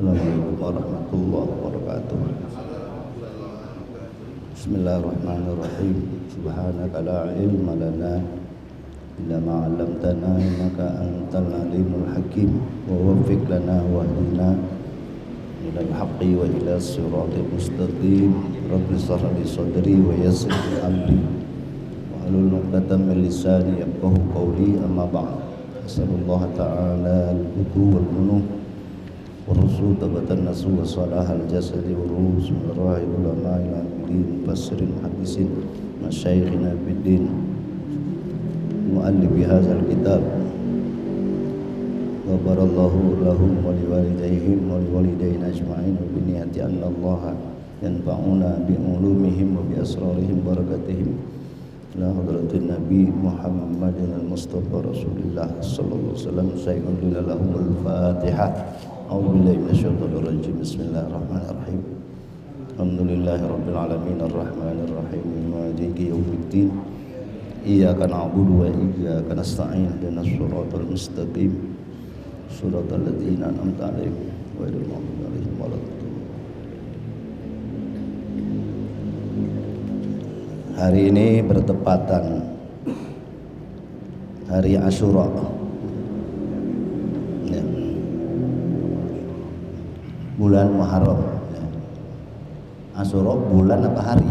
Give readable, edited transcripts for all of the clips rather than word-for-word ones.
Assalamualaikum warahmatullahi wabarakatuh. Bismillahirrahmanirrahim. Subhanaka la ilma lana illa ma 'allamtana innaka antal alimul hakim. Wa waffiq lana wahdina ilal haqqi wa ila siratal mustaqim. Rabbi shrah li sadri wa yassir li amri wahlul 'uqdatam min lisani yafqahu qawli. Amma ba'd. As'alullah ta'ala al-hudu wal munah والرسول ثبت النسو وصلاح الجسد والروس من راه العلماء العاملين مفسر محدثين مشايخنا في الدين مؤلف هذا الكتاب غفر الله لهم ولوالديهم ولوالدينا أجمعين وبنية أن الله ينفعنا بعلومهم وبأسرارهم بركتهم إلى حضرة النبي محمد المصطفى رسول الله صلى الله عليه وسلم. سيقول لهم الفاتحة. A'udzubillahi minasyaitonir rajim. Bismillahirrahmanirrahim. Alhamdulillahirabbil alamin arrahmanir rahim maliki yaumiddin. Iyyaka na'budu wa iyyaka nasta'in ihdinas siratal mustaqim. Shiratal ladzina an'amta 'alaihim ghairil maghdubi 'alaihim waladdallin. Hari ini bertepatan hari Asyura. Bulan Muharram. Asyura bulan apa hari?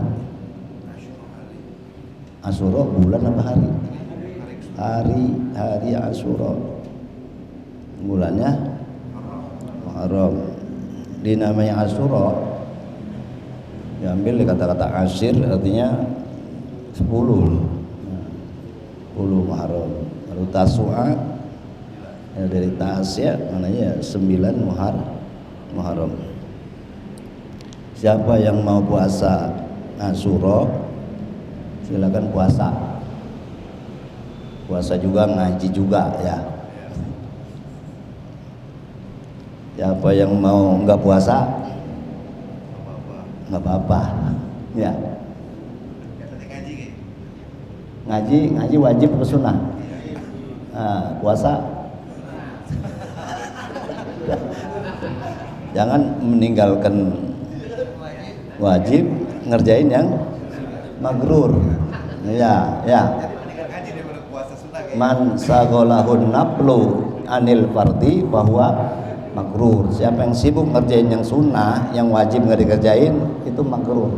Asyura bulan apa hari? Hari Asyura. Bulannya Muharram. Dinamanya Asyura diambil dari kata-kata asyir, artinya 10 Muharram. Lalu Tasu'a ya, dari Tasya maknanya 9 Muharram. Siapa yang mau puasa Asyura silakan puasa. Puasa juga, ngaji juga ya. Siapa yang mau enggak puasa enggak apa-apa ya. Ngaji wajib atau sunnah? Nah, puasa jangan meninggalkan wajib, ngerjain yang magrur. Ya. Man sagolahun naflu anil fardi bahwa magrur. Siapa yang sibuk ngerjain yang sunnah, yang wajib nggak dikerjain, itu magrur.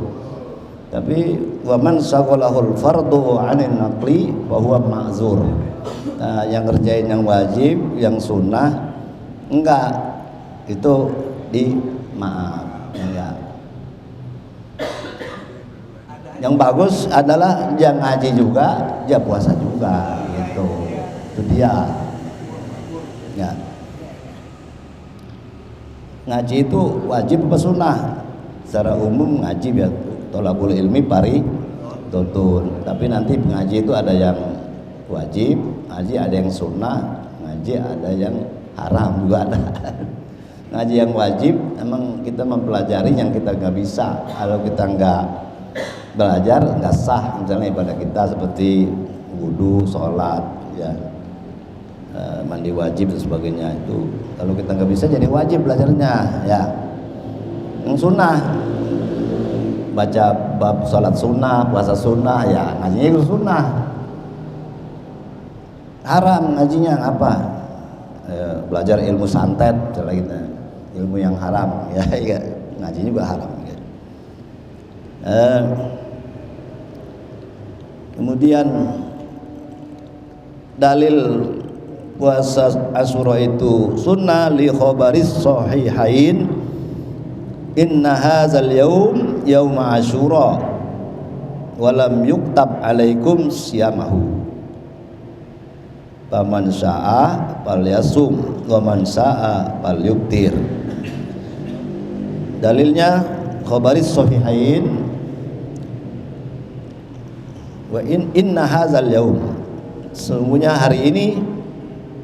Tapi waman sagolahul fardu anil nafli bahwa ma'zur. Nah, yang ngerjain yang wajib, yang sunnah enggak, itu di maaf ya. Yang bagus adalah dia ngaji juga, dia puasa juga gitu. Itu dia ya. Ngaji itu wajib apa sunnah? Secara umum ngaji ya thalabul ilmi pari tutun. Tapi nanti ngaji itu ada yang wajib, ngaji ada yang sunnah, ngaji ada yang haram juga ada. Ngaji yang wajib emang kita mempelajari yang kita nggak bisa. Kalau kita nggak belajar nggak sah, misalnya ibadah kita seperti wudu, sholat ya, mandi wajib dan sebagainya. Itu kalau kita nggak bisa jadi wajib belajarnya ya. Yang sunnah baca bab sholat sunnah, puasa sunnah ya, ngajinya itu sunnah. Haram ngajinya apa? Belajar ilmu santet misalnya gitu, ilmu yang haram ya, ya ngaji juga haram ya. Kemudian dalil puasa Asyura itu sunnah li khabaris sahihain inna hadzal yaum yaum Asyura wa lam yuktab alaikum siyamahu faman syaa falyasum wa man syaa falyuftir. Dalilnya khabaris sahihain wa inna hadzal yaum, sesungguhnya hari ini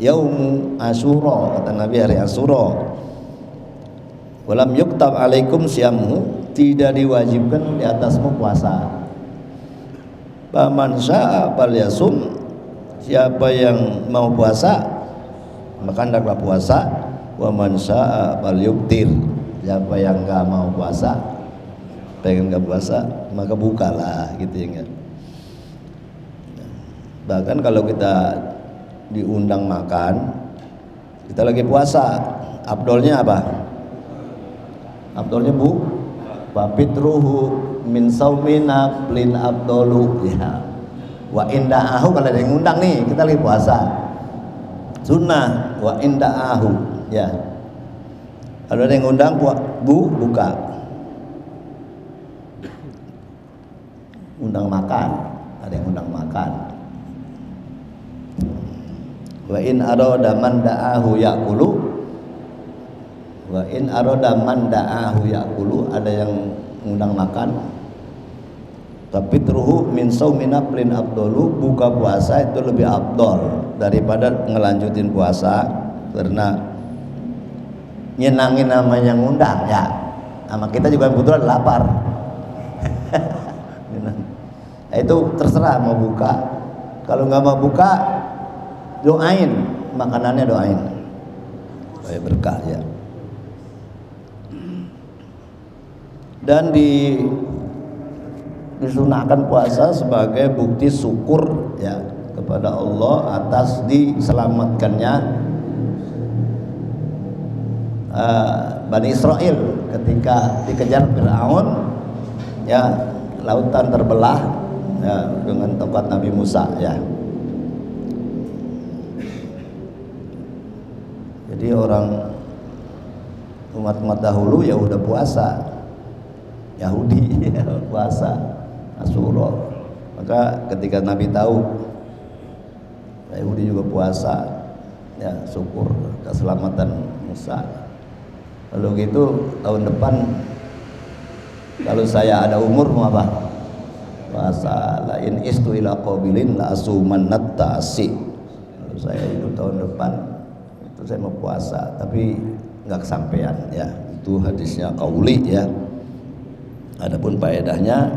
yaum Asyura, kata Nabi hari Asyura. Walam yuktab alaikum syamu, tidak diwajibkan di atasmu puasa. Faman syaa falyasum, siapa yang mau puasa maka hendaklah puasa. wa man syaa falyuftir. Siapa yang nggak mau puasa, pengen nggak puasa, maka bukalah gitu ya. Bahkan kalau kita diundang makan, kita lagi puasa, afdolnya apa? Afdolnya Fapitruhu min saumina plin afdolu ya. Wa indaahu, kalau ada yang ngundang nih, kita lagi puasa. Sunnah wa indaahu ya. Kalau ada yang ngundang buka. Undang makan, ada yang undang makan. Wa in arada man da'ahu ya'kulu, wa in arada man da'ahu ya'kulu, ada yang ngundang makan. Tapi teruhu min saumina plin abdolu, buka puasa itu lebih abdol daripada ngelanjutin puasa, karena nyenangin namanya ngundang ya. Sama kita juga kebetulan lapar. Itu terserah mau buka. Kalau nggak mau buka, doain makanannya, doain supaya berkah ya. Dan disunahkan puasa sebagai bukti syukur ya kepada Allah atas diselamatkannya Bani Israel ketika dikejar Fir'aun ya, lautan terbelah ya, dengan tongkat Nabi Musa ya. Jadi orang umat dahulu ya udah puasa, Yahudi ya, puasa Asyura. Maka ketika Nabi tahu Yahudi juga puasa ya, syukur keselamatan Musa. Lalu gitu tahun depan kalau saya ada umur mau apa? Puasa. Lain istu ila qabilin la asumannat ta'si. Kalau saya hidup tahun depan itu saya mau puasa, tapi nggak kesampaian ya. Itu hadisnya qauli ya. Adapun faedahnya,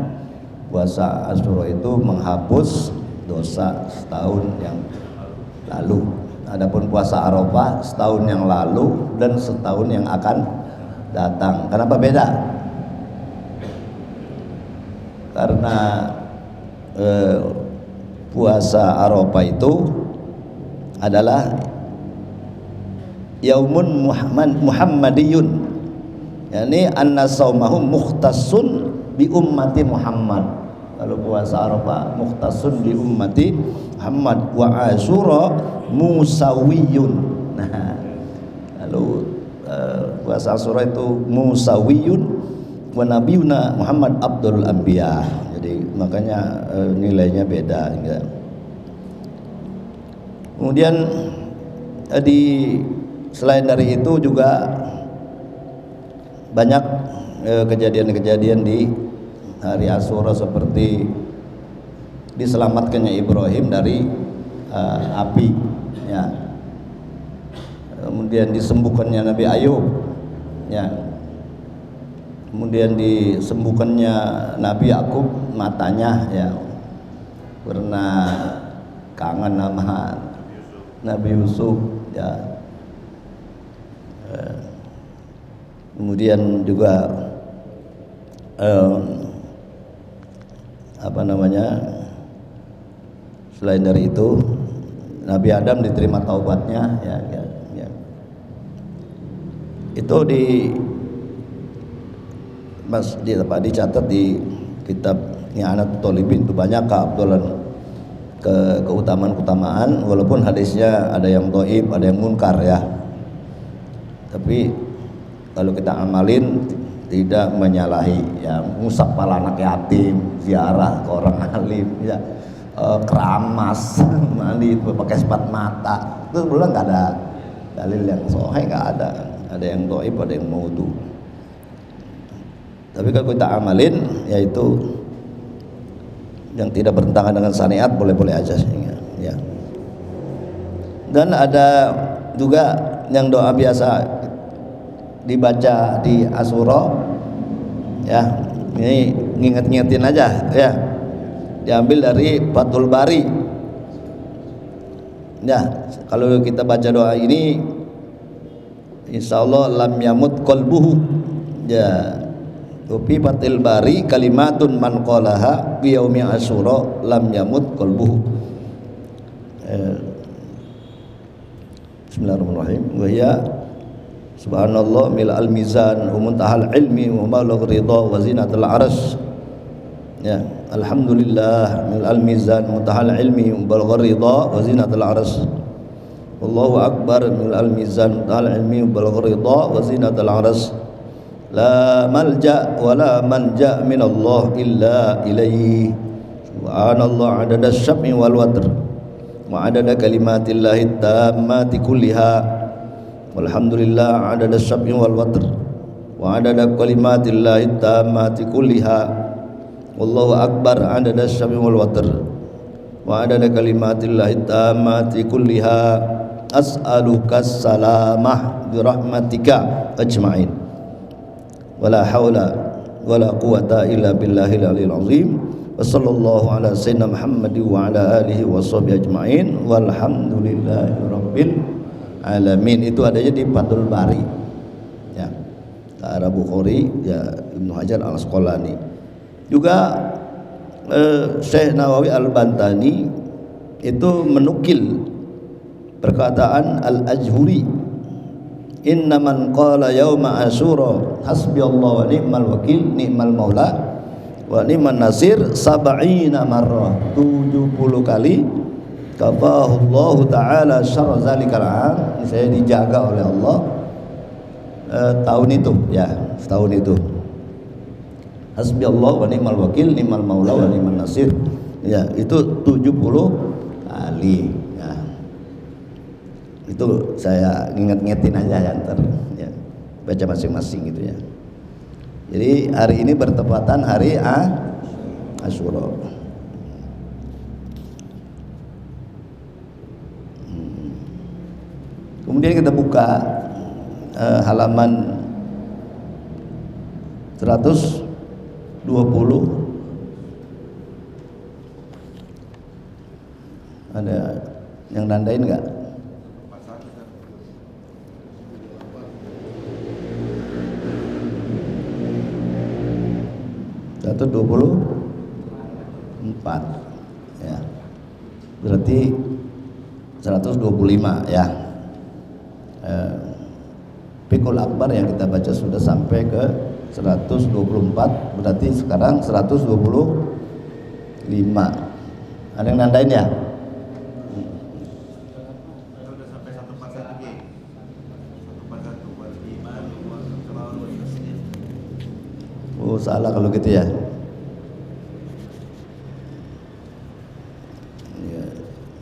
puasa Asyura itu menghapus dosa setahun yang lalu. Adapun puasa Arafah setahun yang lalu dan setahun yang akan datang. Kenapa beda? Karena puasa Arafah itu adalah yaumun Muhammadiyun, yakni anna saumahum mukhtassun bi ummati Muhammad. Kalau puasa Arafah mukhtassun bi ummati Muhammad, wa Asyura musawiyun. Nah, lalu puasa Asyura itu musawiyun wa nabiyuna Muhammad Abdul Anbiya. Jadi makanya nilainya beda ya. Kemudian selain dari itu juga banyak kejadian-kejadian di hari Asyura, seperti diselamatkannya Ibrahim dari api ya. Kemudian disembuhkannya Nabi Ayub ya. Kemudian disembuhkannya Nabi Yakub matanya ya, karena kangen sama Nabi Yusuf ya. Kemudian juga selain dari itu Nabi Adam diterima taubatnya ya. Itu dicatat di kitab I'anatut Thalibin. Itu banyak keutamaan, walaupun hadisnya ada yang dhaif, ada yang munkar ya. Tapi kalau kita amalin tidak menyalahi ya, ngusap kepala anak yatim, ziarah ke orang alim ya, keramas, mandi pakai sepat mata, itu belum nggak ada dalil yang sahih, nggak ada yang dhaif, ada yang maudhu. Tapi kalau kita amalin, yaitu yang tidak bertentangan dengan syariat, boleh-boleh aja ya. Dan ada juga yang doa biasa dibaca di Asyura ya, ini nginget-ngingetin aja ya, diambil dari Fathul Bari ya. Kalau kita baca doa ini insyaallah lam yamut qalbuhu. Ya, Upi Fathil Bari kalimatun man qalaha bi yaumi asyura lam yamut qalbuhu. Bismillahirrahmanirrahim. Wa ya subhanallah mil al mizan wa muntahal ilmi wa balagh ridha wa zinatul arsy. Ya, alhamdulillah mil al mizan muntahal ilmi wa balagh ridha wa zinatul arsy. Allahu akbar mil al mizan muntahal ilmi wa balagh ridha wa zinatul arsy. La malja wa la manja min Allah illa ilaihi. Subhanallah adada syam'i wal watr wa adada kalimatillahi tammati kulliha. Walhamdulillah adada syam'i wal watr wa adada kalimatillahi tammati kulliha. Wallahu akbar adada syam'i wal watr wa adada kalimatillahi tammati kulliha. As'aluka salamah bi rahmatika ajma'in. Wala haula wala quwata illa billahil aliyil azim. Wa sallallahu ala sayyidina Muhammad wa ala alihi wa sahbihi ajma'in walhamdulillahi rabbil alamin. Itu adanya di Fathul Bari ya, Arab Bukhari ya, Ibnu Hajar Al-Asqalani. Juga Syekh Nawawi Al-Bantani itu menukil perkataan Al-Ajhuri, inna man qala yauma asyura hasbiyallahu wa ni'mal wakil ni'mal maula wa ni'man nasir sab'ina marrah, 70 kali kafahullahu ta'ala syarra zalikal am. Saya dijaga oleh Allah tahun itu ya, setahun itu. Hasbiyallahu wa ni'mal wakil ni'mal maula wa ni'man nasir ya, itu 70 kali ya. Itu saya nginget-ngetin aja ya, ntar ya, baca masing-masing gitu ya. Jadi hari ini bertepatan hari Asyura. Kemudian kita buka halaman 120. Ada yang nandain enggak? Atau 24 ya, berarti 125 ya. Fikul Akbar yang kita baca sudah sampai ke 124, berarti sekarang 125. Ada yang nandain ya? Oh salah kalau gitu ya. Ya,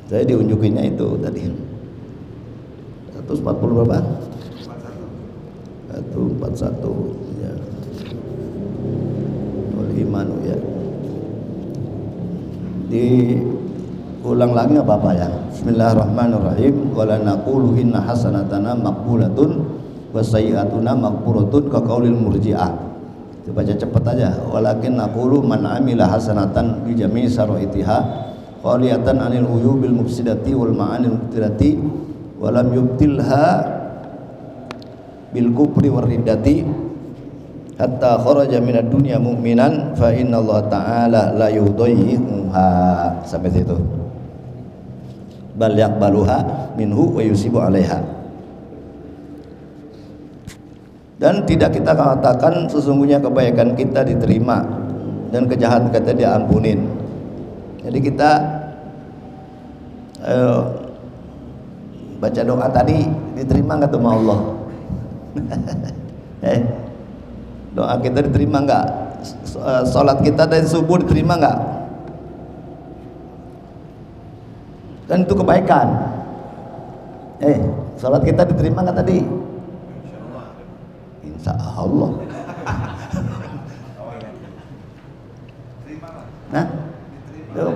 saya diunjukinnya itu tadi 140 berapa? 141 ya. Iman ya. Diulang lagi apa apa ya? Bismillahirrahmanirrahim. Wala naqulu inna hasanatana maqbulatun wa sayyi'atuna maghfuratun ka qaulil murji'ah. Baca cepat aja. Walakin naqulu man amila hasanatan bi jami'i saraitiha qaliyatan anil uyubil mufsidati wal ma'anil muqtirati wa lam yubtilha bil kufri war riddati hatta kharaja minad dunya mu'minan fa inna Allah ta'ala la yudayyi'uha. Sampai situ. Bal yaqbaluha minhu wa yusibu 'alaiha. Dan tidak kita katakan sesungguhnya kebaikan kita diterima dan kejahatan kita diampunin. Jadi kita baca doa tadi diterima nggak sama Allah? Doa kita diterima nggak? Salat kita dari subuh diterima nggak? Kan itu kebaikan. Salat kita diterima nggak tadi? Insya Allah. Nah,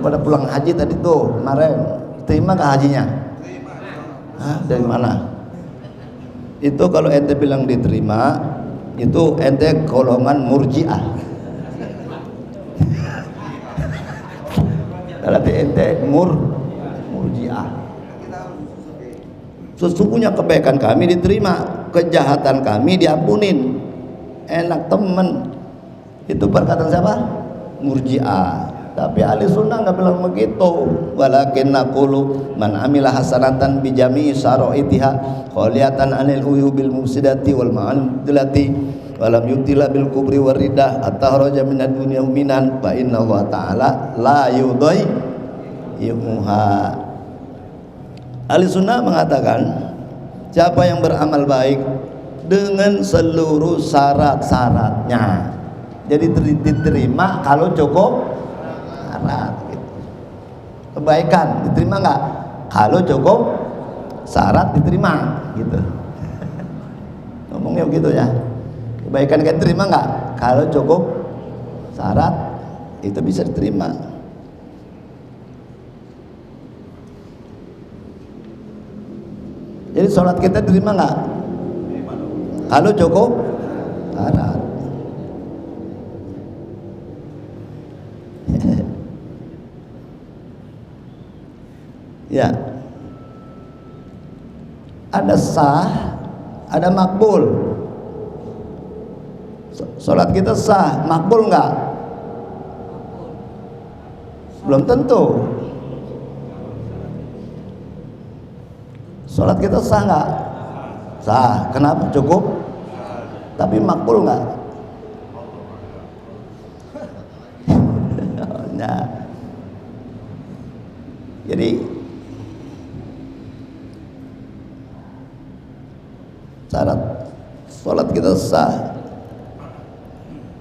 pada pulang haji tadi tuh kemarin, terima nggak hajinya? Dari mana? Itu kalau ente bilang diterima, itu ente golongan murji'ah. Berarti ente murji'ah. Sesungguhnya kebaikan kami diterima. kejahatan kami diampunin. Enak temen. Itu perkataan siapa? Murji'ah. Tapi ahli sunnah nggak bilang begitu. Walakin naqulu man amila hasanatan bi jami'i syara'itiha khaliyatan anil uyubil mufsidati wal ma'adilati walam yutila bil kubri waridah atahraja minad dunya minan fa inna Allah ta'ala la yudai yuha. Ahli sunnah mengatakan siapa yang beramal baik dengan seluruh syarat-syaratnya, jadi diterima kalau cukup syarat gitu. Kebaikan diterima nggak? Kalau cukup syarat diterima gitu. Ngomongnya begitu ya. Kebaikan kan diterima nggak? Kalau cukup syarat itu bisa diterima. Jadi sholat kita diterima nggak? Kalau cukup syarat. Ya, ada sah, ada makbul. Sholat kita sah, makbul nggak? Belum tentu. Sholat kita sah nggak? Sah. Kenapa? Cukup. Tapi makbul nggak? Nah, jadi syarat sholat kita sah,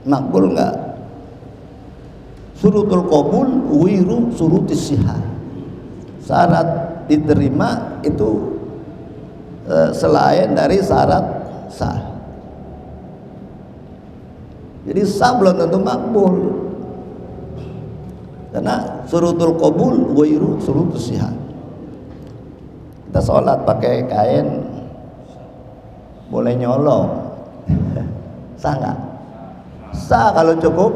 makbul nggak? Surutul qabul wiru surutis sihah. Syarat diterima itu selain dari syarat sah. Jadi sah belum tentu makbul, karena surutul qabul wiru surutus sihah. Kita sholat pakai kain boleh nyolong, sah nggak? Sah kalau cukup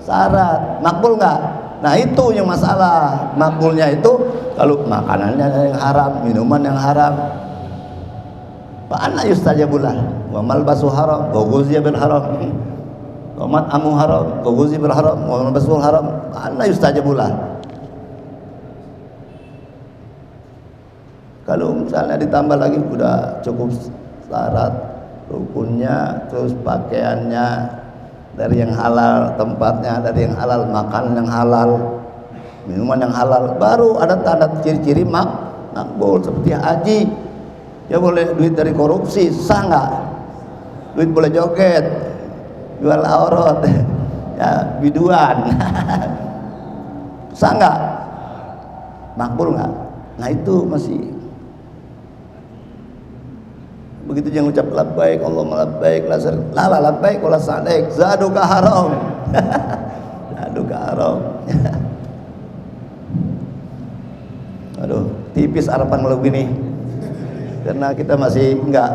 syarat. Makbul nggak? Nah itu yang masalah. Makbulnya itu kalau makanannya yang haram, minuman yang haram. Fa'anna yustajabulah wa malbasu haram wa ghuziya bil haram wa mat'amu haram wa ghuziya bil haram wa malbasu haram. Fa'anna yustajabulah. Kalau misalnya ditambah lagi udah cukup syarat, rukunnya, terus pakaiannya dari yang halal, tempatnya dari yang halal, makan yang halal, minuman yang halal, baru ada tanda ciri-ciri makbul. Seperti haji, ya boleh duit dari korupsi, sah nggak? Duit boleh joget, jual aurat, ya biduan, sah nggak? Makbul nggak? Nah itu masih. Begitu jangan ucap labbaik Allahumma labbaik la labbaik wala sa'daik zaduka haram. Zaduka haram. Aduh, tipis harapan kalau begini. Karena kita masih enggak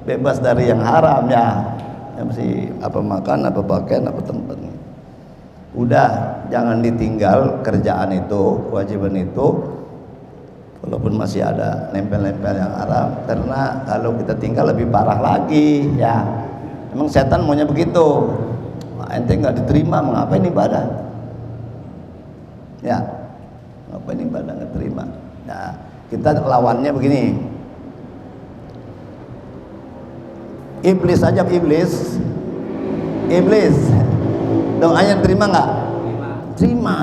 bebas dari yang haram ya. Masih apa makan, apa pakaian, apa tempat. Udah, jangan ditinggal kerjaan itu, kewajiban itu. Walaupun masih ada nempel-nempel yang haram, karena kalau kita tinggal lebih parah lagi ya. Emang setan maunya begitu. Ente nggak diterima, mengapain ibadah? Ya, ngapain ibadah nggak terima? Nah, kita lawannya begini. Iblis aja, iblis doanya terima nggak? Terima.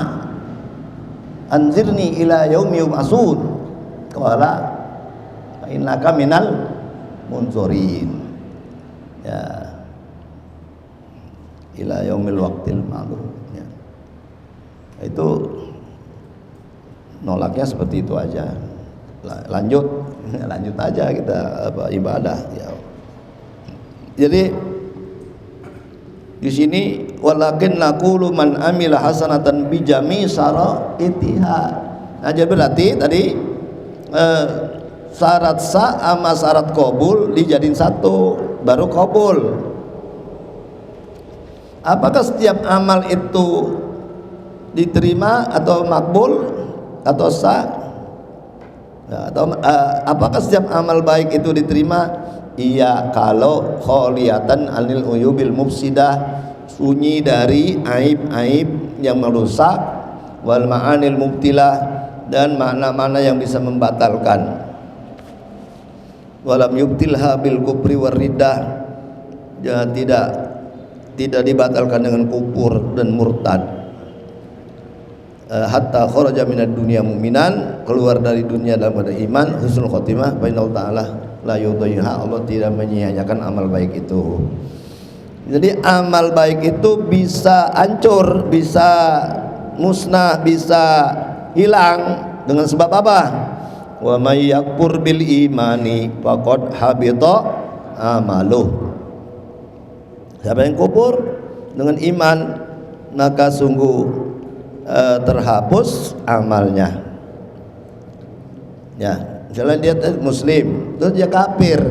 Anzirni ila yaumi yub'atsun. Qala innaka minal munzurin. Ya. Ila yaumil waqtil ma'lum. Ya. Itu nolaknya seperti itu aja. Lanjut aja kita ibadah ya. Jadi di sini walakin naqulu man amila hasanatan bi jami syara'itiha. Nah, jadi berarti tadi syarat sah sama syarat qabul dijadiin satu baru qabul. Apakah setiap amal itu diterima atau makbul atau sah? Nah, atau apakah setiap amal baik itu diterima Iya kalau kholiyatan anil uyubil mufsidah, sunyi dari aib-aib yang merusak, wal ma'anil mubtilah, dan makna-makna yang bisa membatalkan. Walam yubtilha bil kufri war riddah, ya, tidak dibatalkan dengan kufur dan murtad. Hatta kharaja minad dunya mu'minan, keluar dari dunia dalam keadaan iman, husnul khotimah, fa inna ta'ala la yudhiha, Allah tidak menyia-nyiakan amal baik itu. Jadi amal baik itu bisa hancur, bisa musnah, bisa hilang dengan sebab apa? Wa may yakfur bil imani faqad habita amaluh. Siapa yang kufur dengan iman, maka sungguh terhapus amalnya. Ya, misalnya dia muslim, terus dia kafir.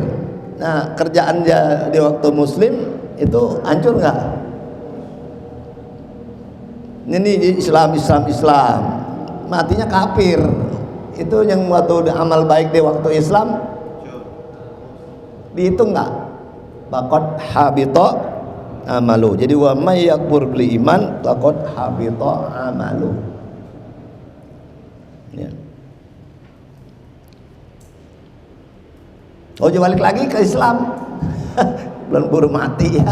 Nah, kerjaan dia di waktu muslim itu hancur nggak? Ini Islam, matinya kafir. Itu yang waktu amal baik di waktu Islam dihitung nggak? Faqad habita amalu. Jadi wa may yakfur bil iman faqad habita amalu. Ya. Oh, dia balik lagi ke Islam. Belum buru mati ya.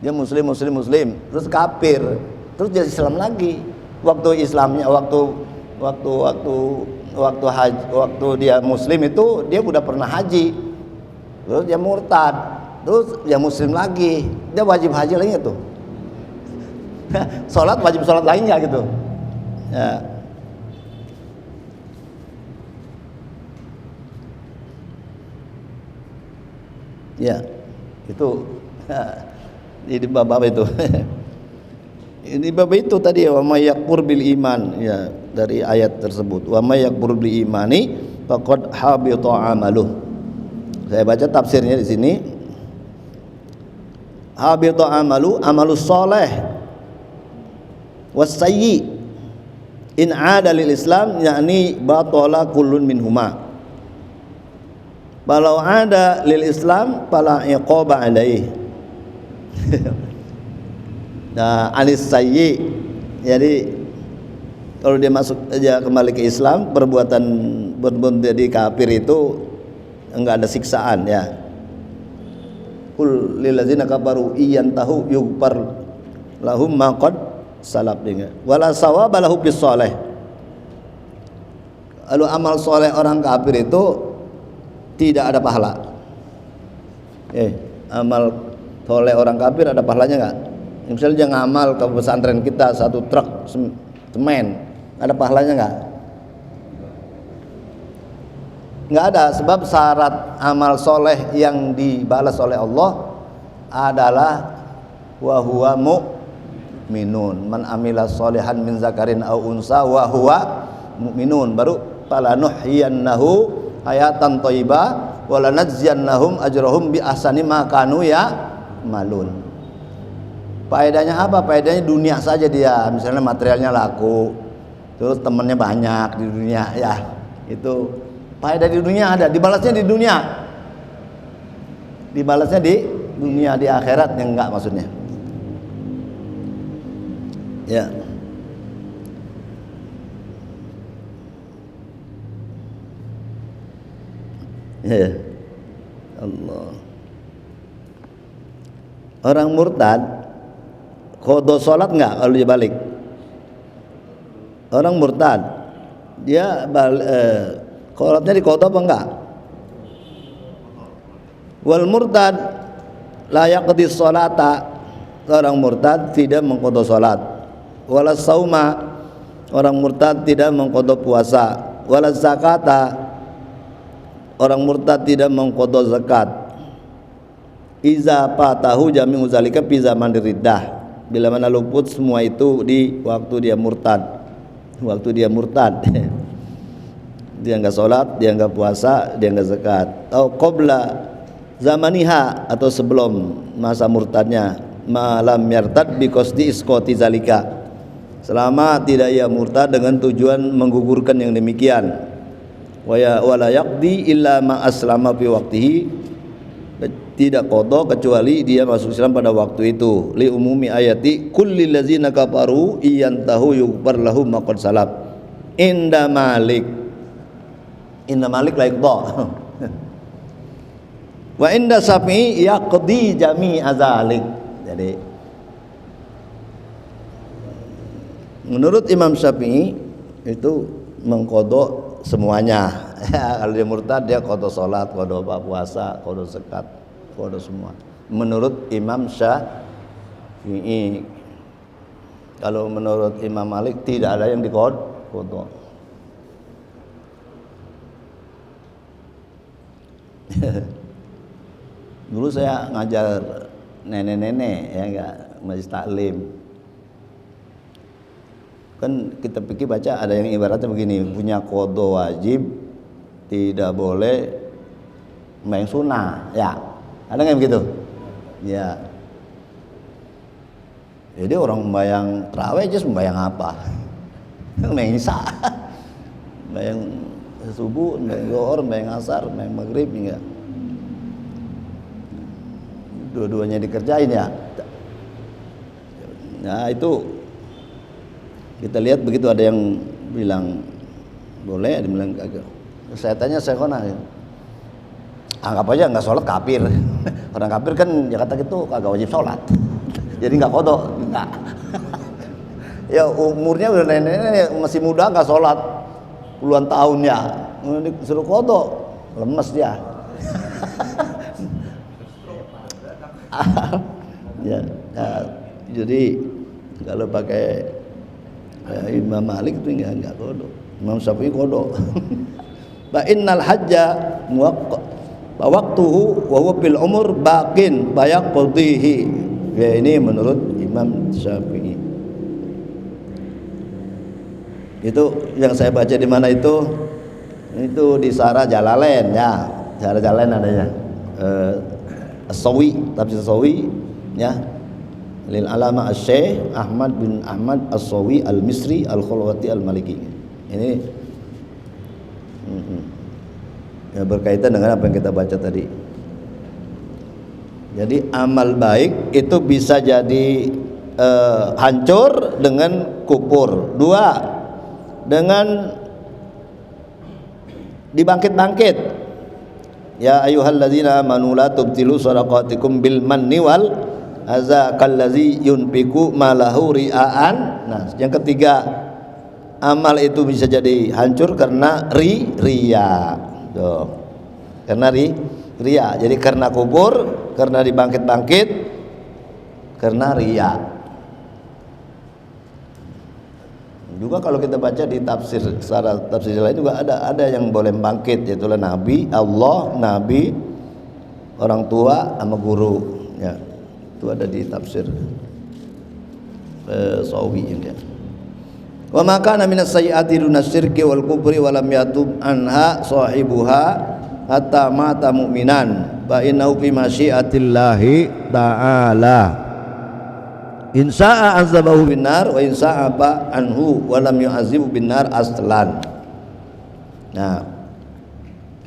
Dia muslim, terus kafir, terus jadi Islam lagi. Waktu Islamnya, waktu dia muslim itu dia udah pernah haji. Terus dia murtad, terus dia muslim lagi, dia wajib haji lagi tuh. Sholat wajib sholat lagi nggak gitu? Ya. Ya, itu ini bab itu. Ini bab itu tadi, wa may yakfur bil iman, ya, dari ayat tersebut. Wa may yakfur bil imani faqad habita amaluh. Saya baca tafsirnya di sini. Habita amalu, amalus soleh wasayyi in ada lil Islam, yakni batala kullun minhuma. Kalau ada lil Islam fala iqaba alaih. Nah, alis sayyi, jadi kalau dia masuk aja kembali ke Islam, perbuatan jadi kafir itu enggak ada siksaan, ya. Qul lil ladzina kafaru iyantahu yughfar lahum ma qad salaf, dengan wala sawaba lahu bis shalih. Lalu amal soleh orang kafir itu tidak ada pahala. Amal soleh orang kafir ada pahalanya nggak? Misalnya dia ngamal ke pesantren kita 1 truk semen, ada pahalanya nggak? Nggak ada, sebab syarat amal soleh yang dibalas oleh Allah adalah wa huwa mu'minun. Man amila solehan min zakarin au unsa wa huwa mu'minun, baru falanuhyiyannahu hayatan thayyibah wa lanajziyannahum ajrahum bi ahsani ma kanu ya'malun. Faedahnya apa? Faedahnya dunia saja dia, misalnya materialnya laku, terus temannya banyak di dunia, ya. Itu faedah di dunia ada, dibalasnya di dunia. Dibalasnya di dunia, di akhirat yang enggak maksudnya. Ya. Ya, Allah. Orang murtad qada salat enggak kalau dia balik? Orang murtad dia salatnya diqada apa enggak? Wal murtad la yaqdi sholata, orang murtad tidak mengqada salat. Wala sauma, orang murtad tidak mengqada puasa. Wala zakata, orang murtad tidak mengqada zakat. Iza fatahu jami'u zalika fi zaman riddah, bila mana luput semua itu di waktu dia murtad. Dia enggak salat, dia enggak puasa, dia enggak zakat. Atau qabla zamaniha, atau sebelum masa murtadnya, malam yartad bi qasdi isqati zalika, selama tidak ia murtad dengan tujuan menggugurkan yang demikian. wala yaqdi illa ma aslama fi waqtihi, tidak qada kecuali dia masuk Islam pada waktu itu. Li umumi ayati kullil ladzina kafaru iyantahu yughfar lahum ma qad salaf. Inda Malik la iqda. Wa inda Syafi'i yaqdi jami' azalik. Jadi menurut Imam Syafi'i itu mengkodok semuanya. Ya, kalau dia murtad dia kodok sholat, kodok puasa, kodok zakat, kodok semua. Menurut Imam Syafi'i. Kalau menurut Imam Malik tidak ada yang dikodok. Dulu saya ngajar nenek-nenek ya enggak, majlis taklim. Kan kita pikir baca ada yang ibaratnya begini, punya qada wajib, tidak boleh main sunnah, ya. Ada nggak begitu? Ya. Jadi orang membayang tarawih aja membayang apa? Membayang isya, membayang subuh, membayang zuhur, membayang asar, membayang maghrib, enggak. Dua-duanya dikerjain ya. Nah itu kita lihat begitu, ada yang bilang boleh, ada yang bilang kagak. Saya tanya Syekhona, anggap aja nggak sholat kafir. Orang kafir kan ya kata gitu kagak wajib sholat. Jadi nggak kodok, nggak. Ya umurnya udah nenek-nenek masih muda nggak sholat puluhan tahun ya, disuruh kodok, lemes dia. Ya, jadi kalau pakai Imam Malik itu enggak kodok. Imam Syafi'i kodok. Fa innal hajja waqtuhu wa huwa fil umur baqin bayaqdihi. Ya ini menurut Imam Syafi'i. Itu yang saya baca di mana itu? Itu di Syarah Jalalain ya. Syarah Jalalain adanya. As-Sawi, tafsir Sawi ya. Lil alama Asy-Syaikh Ahmad bin Ahmad As-Sawi Al-Misri Al-Khulwati Al-Maliki. Ini ya berkaitan dengan apa yang kita baca tadi. Jadi amal baik itu bisa jadi hancur dengan kufur. Dua, dengan dibangkit-bangkit. Ya ayyuhalladzina amanu la tubtilu shadaqatikum bil manni wal adza kallazi yunfiqu malahu ria'an. Nah, yang ketiga, amal itu bisa jadi hancur karena riya. Tuh. Karena riya. Jadi karena kubur, karena dibangkit-bangkit, karena riya. Juga kalau kita baca di tafsir, secara tafsir lain juga ada yang boleh bangkit, yaitu Nabi, Allah, Nabi, orang tua sama guru ya. Itu ada di tafsir Sawi ini ya. Wa ma kana minas sayyiati dunas syirki wal kufri wa lam yatub anha sahibuha hatta mata mu'minan fa innahu fi masyiatillahi ta'ala. Insa'a azabahu binar wa insa'a ba anhu wa lam yu'azibu binar aslan. Nah,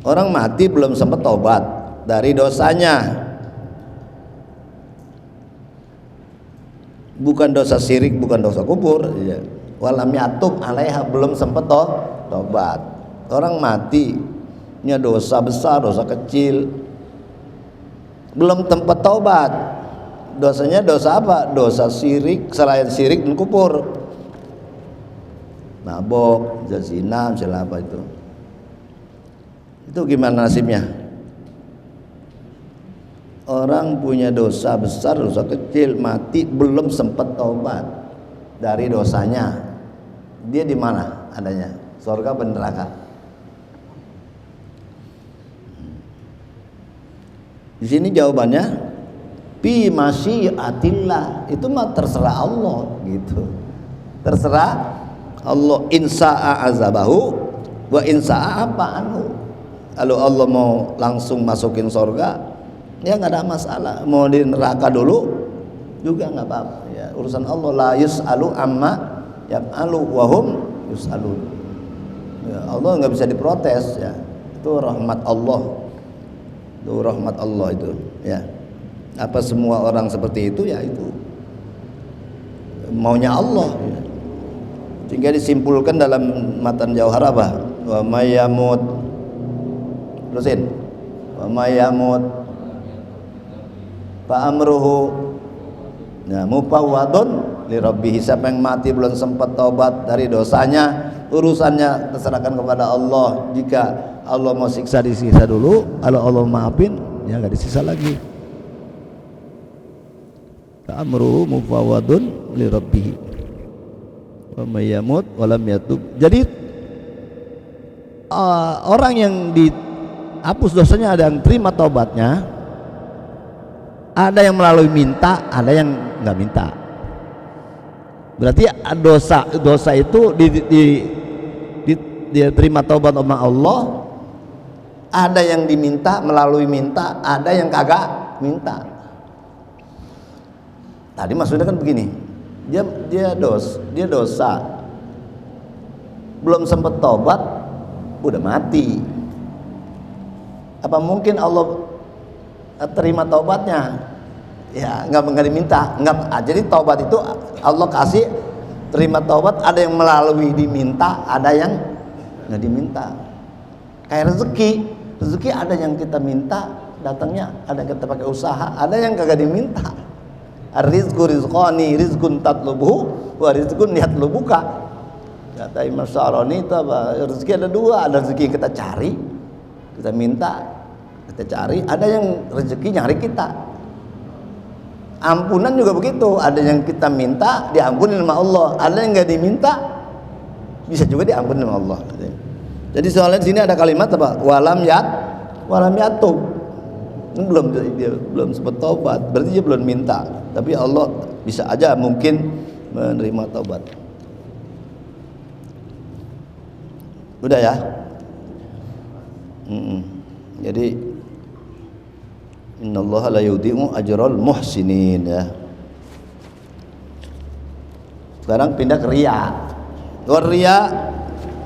orang mati belum sempat tobat dari dosanya, bukan dosa syirik, bukan dosa kubur ya. Walam yatub alaiha, belum sempat tobat. Orang mati nya dosa besar, dosa kecil, belum tempat tobat. Dosanya dosa apa? Dosa syirik, selain syirik dan kufur. Mabok, zina, misalnya apa itu. Itu gimana nasibnya? Orang punya dosa besar, dosa kecil, mati belum sempat taubat dari dosanya. Dia di mana adanya? Surga atau neraka? Di sini jawabannya fi masyiatillah, itu mah terserah Allah gitu. Terserah Allah, insa'a azabahu wa insa'a apa anhu. Kalau Allah mau langsung masukin surga ya nggak ada masalah, mau di neraka dulu juga nggak apa-apa ya. Urusan Allah, la yus'alu amma yaf'alu wa hum yus'alun. Ya, Allah nggak bisa diprotes ya. Itu rahmat Allah. Itu rahmat Allah itu ya. Apa semua orang seperti itu ya, itu maunya Allah ya. Sehingga disimpulkan dalam matan Jauhar apa? Wa may yamut, terusin, wa may yamut fa amruhu ya mufawwadun li rabbih. Siapa yang mati belum sempat taubat dari dosanya, urusannya terserahkan kepada Allah. Jika Allah mau siksa, disiksa dulu. Kalau Allah maafin, ya nggak disiksa lagi. Amruhu mufawwadun li rabbih wa may yamut wa lam yatub. Jadi orang yang dihapus dosanya, ada yang terima taubatnya, ada yang melalui minta, ada yang nggak minta. Berarti dosa itu dia terima taubat sama Allah. Ada yang diminta melalui minta, ada yang kagak minta. Tadi maksudnya kan begini, dia dosa, belum sempat taubat, udah mati. Apa mungkin Allah terima taubatnya? Ya nggak diminta, nggak. Jadi taubat itu Allah kasih, terima taubat. Ada yang melalui diminta, ada yang nggak diminta. Kayak rezeki ada yang kita minta datangnya, ada yang kita pakai usaha, ada yang kagak diminta. Ar-rizqu rizqani rizqun tatlubuhu wa rizqun yatlubuka. Kata Imam Syaroni itu apa? Rezeki ada dua, ada rezeki yang kita cari, kita minta, kita cari, ada yang rezeki nyari kita. Ampunan juga begitu, ada yang kita minta diampuni sama Allah, ada yang nggak diminta bisa juga diampuni sama Allah. Jadi soalnya di sini ada kalimat apa? Walam yatub. Dia belum sempat taubat, berarti dia belum minta. Tapi Allah bisa aja mungkin menerima taubat. Udah ya. Jadi innallaha la yudhi'u ajral muhsinin ya. Sekarang pindah ke riya. Riya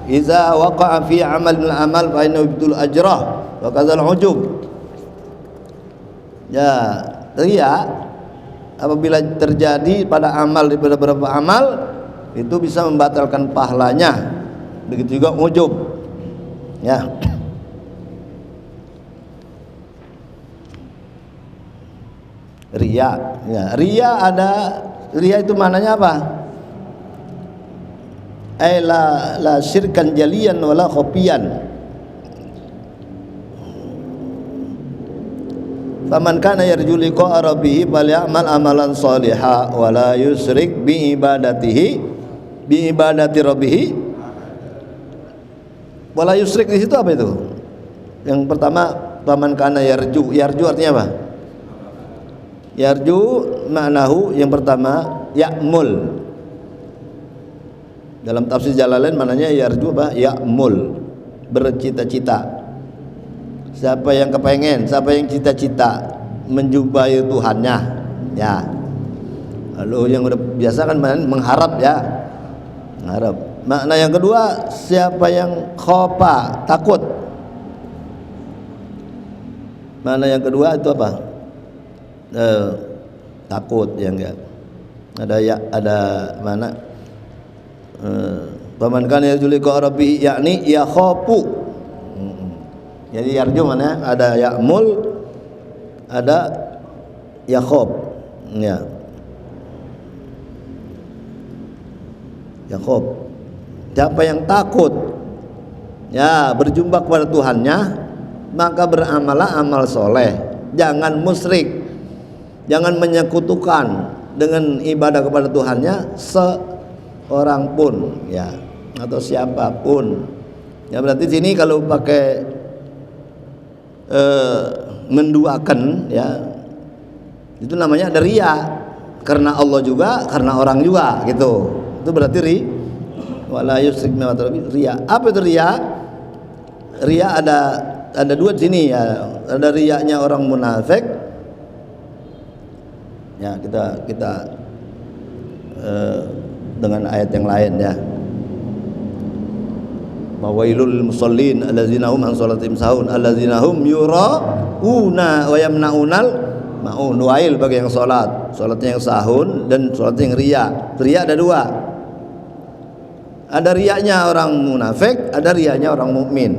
iza waqa'a fi amal min amal fa innahu yubtul ajrah wa kadzal ujub. Ya, riya apabila terjadi pada amal, di beberapa amal itu bisa membatalkan pahalanya. Begitu juga ujub. Ya. Riya. Ya, riya itu maknanya apa? La syirkan jaliyan wala khafiyan. Faman kana yarju liqa'a rabbih falyamal amalan shalihan wa la yusyrik bi ibadati rabbih. Wala yusyrik di situ apa itu? Yang pertama, faman kana yarju artinya apa? Yarju maknahu yang pertama ya'mul. Dalam tafsir Jalalain maknanya yarju apa? Ya'mul, bercita-cita. Siapa yang kepengen, siapa yang cita-cita menjumpai Tuhannya, ya. Lalu yang udah biasa kan mengharap ya, mengharap. Makna yang kedua, siapa yang khofa, takut. Makna yang kedua itu apa? Takut, ya enggak. Ada mana? Paman kan yarju liqa rabbi, yakni ya khofu. Jadi yarju mana? Ada ya'mul, ada yakhab. Ya. Yakhab. Siapa yang takut ya berjumpa kepada Tuhannya, maka beramalah amal soleh. Jangan musyrik, jangan menyekutukan dengan ibadah kepada Tuhannya seorang pun ya, atau siapapun. Ya berarti sini kalau pakai menduakan ya, itu namanya ada riya, karena Allah juga, karena orang juga gitu. Itu berarti wala yusyrik bi riya. Apa itu riya? Riya ada dua di sini ya. Ada riyanya orang munafik. Ya, kita dengan ayat yang lain ya. Mawailul musallin allazina hum an salatihim sahun allazina hum yurauna wa yamnaunal maun. Wail bagi yang salatnya yang sahun dan salatnya yang riya. Riya ada dua. Ada riyanya orang munafik, ada riyanya orang mukmin.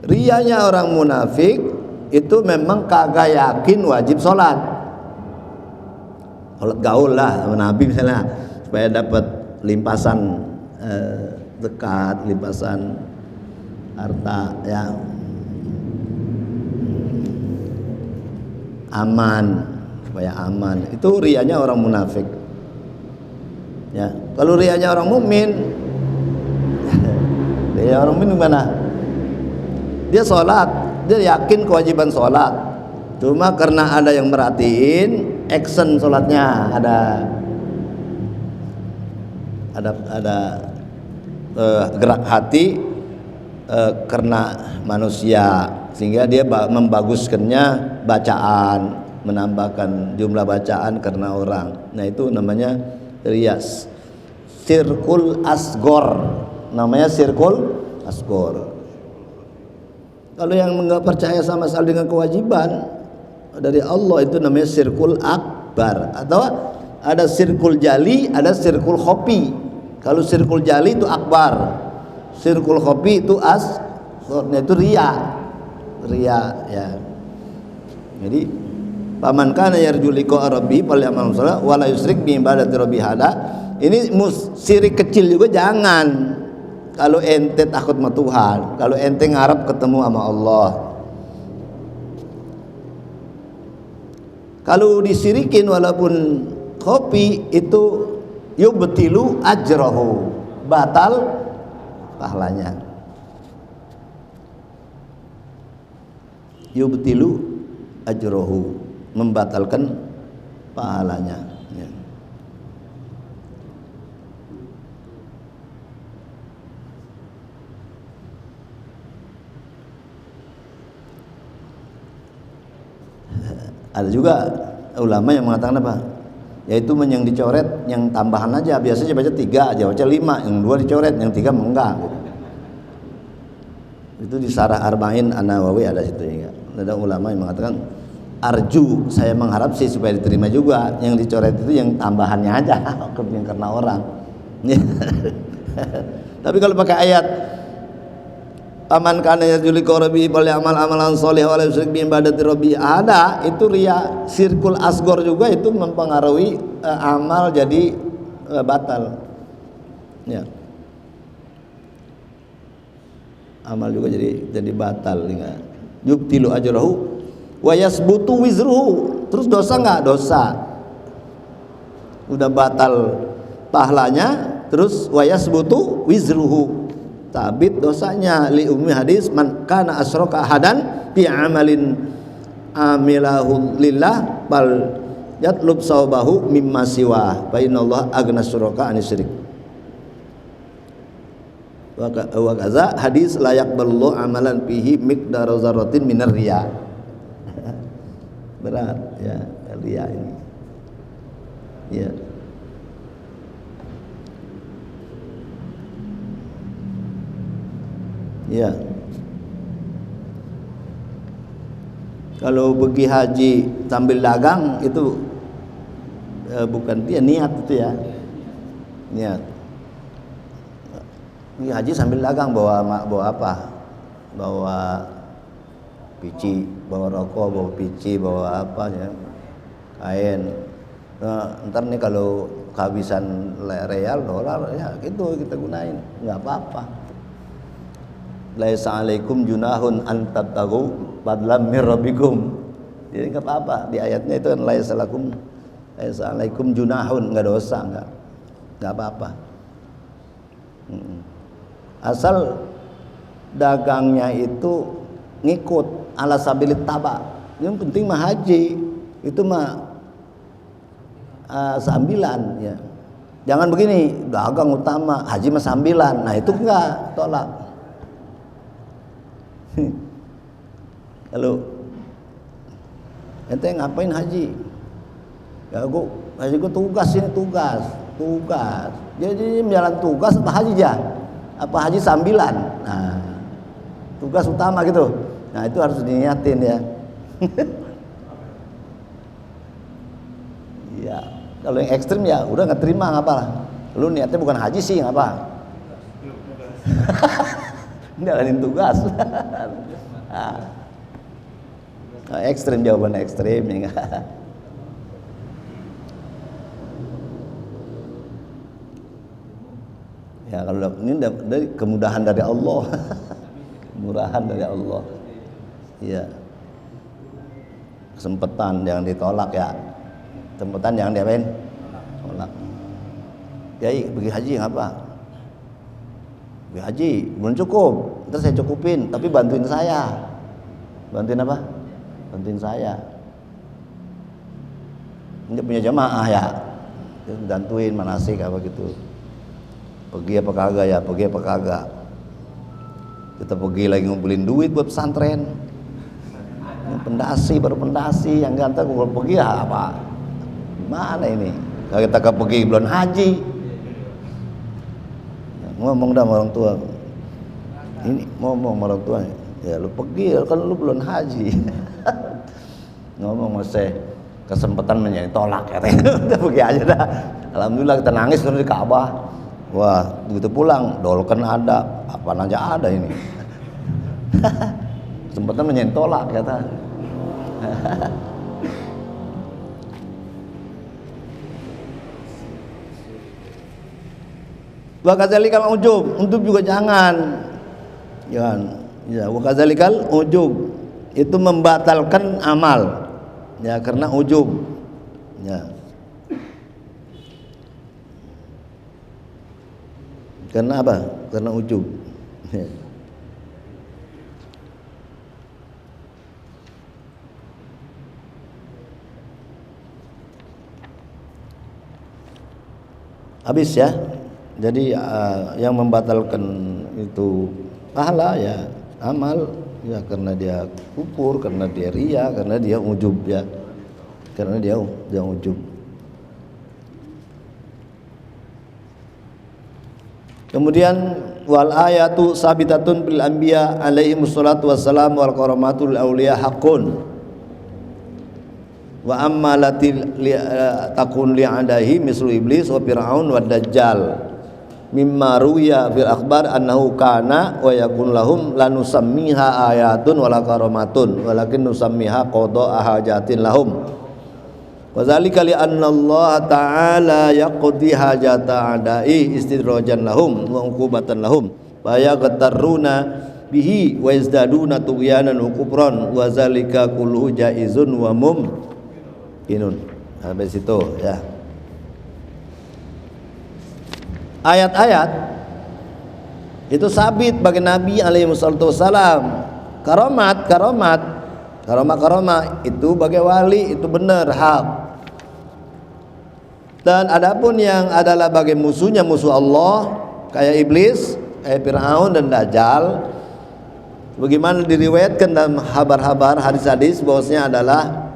Riyanya orang munafik itu memang kagak yakin wajib sholat gaul lah sama Nabi misalnya supaya dapat limpasan zakat, limpasan harta ya, aman, supaya aman. Itu riyanya orang munafik ya. Kalau riyanya orang mukmin dia orang mukmin gimana? Dia sholat, dia yakin kewajiban sholat, cuma karena ada yang merhatiin action sholatnya, ada gerak hati karena manusia, sehingga dia membaguskannya bacaan, menambahkan jumlah bacaan karena orang. Nah itu namanya riyas, sirkul asgor, namanya sirkul asgor. Kalau yang nggak percaya sama sekali dengan kewajiban dari Allah itu namanya sirkul akbar. Atau ada sirkul jali, ada sirkul khofi. Kalau sirkul jali itu akbar, sirkul khofi itu asgornya, itu riya ya. Jadi paman kana yarju liqa rabbi falyamal salat wala yusrik bi ibadati rabbi hada. Ini syirik kecil juga jangan. Kalau ente takut sama Tuhan, kalau ente ngarep ketemu sama Allah. Kalau disirikin walaupun kopi itu yubtilu ajrahu, batal pahalanya. Yubtilu ajrahu, membatalkan pahalanya ya. Ada juga ulama yang mengatakan apa? Yaitu yang dicoret, yang tambahan aja. Biasanya baca 3 aja, baca 5, yang 2 dicoret, yang 3 enggak. Itu di Sarah Arba'in An-Nawawi ada situ ya. Ada ulama yang mengatakan arju, saya mengharap sih supaya diterima juga. Yang dicoret itu yang tambahannya aja, yang karena orang. Tapi kalau pakai ayat aman kana yarju liqa rabbi fal ya'mal amalan sholihan wa la yusyrik bi ibadati rabbi ada, itu riya. Sirkul asgor juga itu mempengaruhi amal jadi batal ya. Amal juga jadi batal ya. Yubtilu ajrahu wa yasbutu wizruhu. Terus dosa enggak? Dosa. Udah batal pahalanya, terus wa yasbutu wizruhu, tabit dosanya. Li ummi hadis man kana asyraka ahadan bi amalin amilahu lillah bal yatlub sawabahu mimma siwa fa innallaha aghna syuraka anisyirik. Wa kaza hadis la yaqbalu amalan fihi miqdaru dzarratin minar riya. Berat ya riya ini ya. Ya. Kalau pergi haji sambil dagang itu bukan dia niat itu ya. Niat. Pergi haji sambil dagang bawa apa? Bawa pici, bawa rokok, bawa pici, bawa apa ya? Kain. Nah, ntar nih kalau kehabisan real dolar ya gitu kita gunain, nggak apa-apa. Laisa alaikum junahun an tabtagu fadlan min rabbikum. Jadi enggak apa-apa, di ayatnya itu kan laisa alaikum junahun, enggak dosa, enggak apa-apa. Asal dagangnya itu ngikut ala sabilit taba. Yang penting mah haji itu mah sambilan ya. Jangan begini, dagang utama, haji mah sambilan. Nah, itu enggak, tolak. Kalau ente ngapain haji? Ya haji gua tugas, ini tugas. tugas. Jadi menjalan tugas apa haji ya? Apa haji sambilan? Nah, tugas utama gitu. Nah, itu harus diniatin ya. Ya, kalau yang ekstrim ya udah nggak terima ngapa lah. Lu niatnya bukan haji sih ngapa? Jalanin tugas. Ekstrim, jawaban ekstrim ya enggak. Ya kalau ini dari kemudahan dari Allah. Kemurahan dari Allah. Iya. Kesempatan jangan ditolak ya. Kesempatan jangan diapain? Tolak. Kiai pergi haji ngapa? Pergi haji belum cukup. Ntar saya cukupin, tapi bantuin saya. Bantuin apa? Bantuin saya. Ini punya jamaah ya. Dia bantuin manasik apa gitu. Pergi apa kagak ya? Pergi apa kagak? Kita pergi lagi ngumpulin duit buat pesantren. Yang pendasi baru pendasi, yang ganteng kalau pergi ya apa? Mana ini? Kalau kita pergi belum haji. Ngomong dah sama orang tua. Ini ngomong sama orang tua. Ya lu pergi kan lu belum haji. Ngomong masih kesempatan menjadi tolak katanya. Udah pergi aja dah. Alhamdulillah kita nangis kan di Ka'bah. Wah, begitu pulang dolken ada, apa aja ada ini. Kesempatan menjadi tolak kata. Wa kadzalikal ujub juga jangan. Jangan. Ya, wa kadzalikal ujub itu membatalkan amal. Ya, karena ujub. Ya. Karena apa? Karena ujub. Ya. Habis ya. Jadi yang membatalkan itu pahala ya, amal ya karena dia kufur, karena dia riya, karena dia ujub ya. Karena dia ujub. Kemudian wal ayatu sabitatun bil anbiya alaihi wassalatu wassalam wal karamatul auliya haqqun wa amma lati takun li adahi mislu iblis wa fir'aun wa dajjal mimma ruya fil akhbar annahu kana wa yakun lahum lanusammiha ayatun wala karamatun walakin nusammiha qada hajatin lahum wa zalika li anna Allah ta'ala yaqdi hajata adai istidrajan lahum wa uqubatan lahum fa yaqtaruna bihi wa yazdaduna tughyanan wa kufran wa zalika kulluhu jaizun wa mumkinun. Sampai situ ya. Ayat-ayat itu sabit bagi Nabi alaihi wasallam. Karomat itu bagi wali itu benar hak. Dan adapun yang adalah bagi musuhnya musuh Allah kayak iblis, kayak Fir'aun dan Dajjal, bagaimana diriwayatkan dalam kabar-kabar hadis-hadis bahwasanya adalah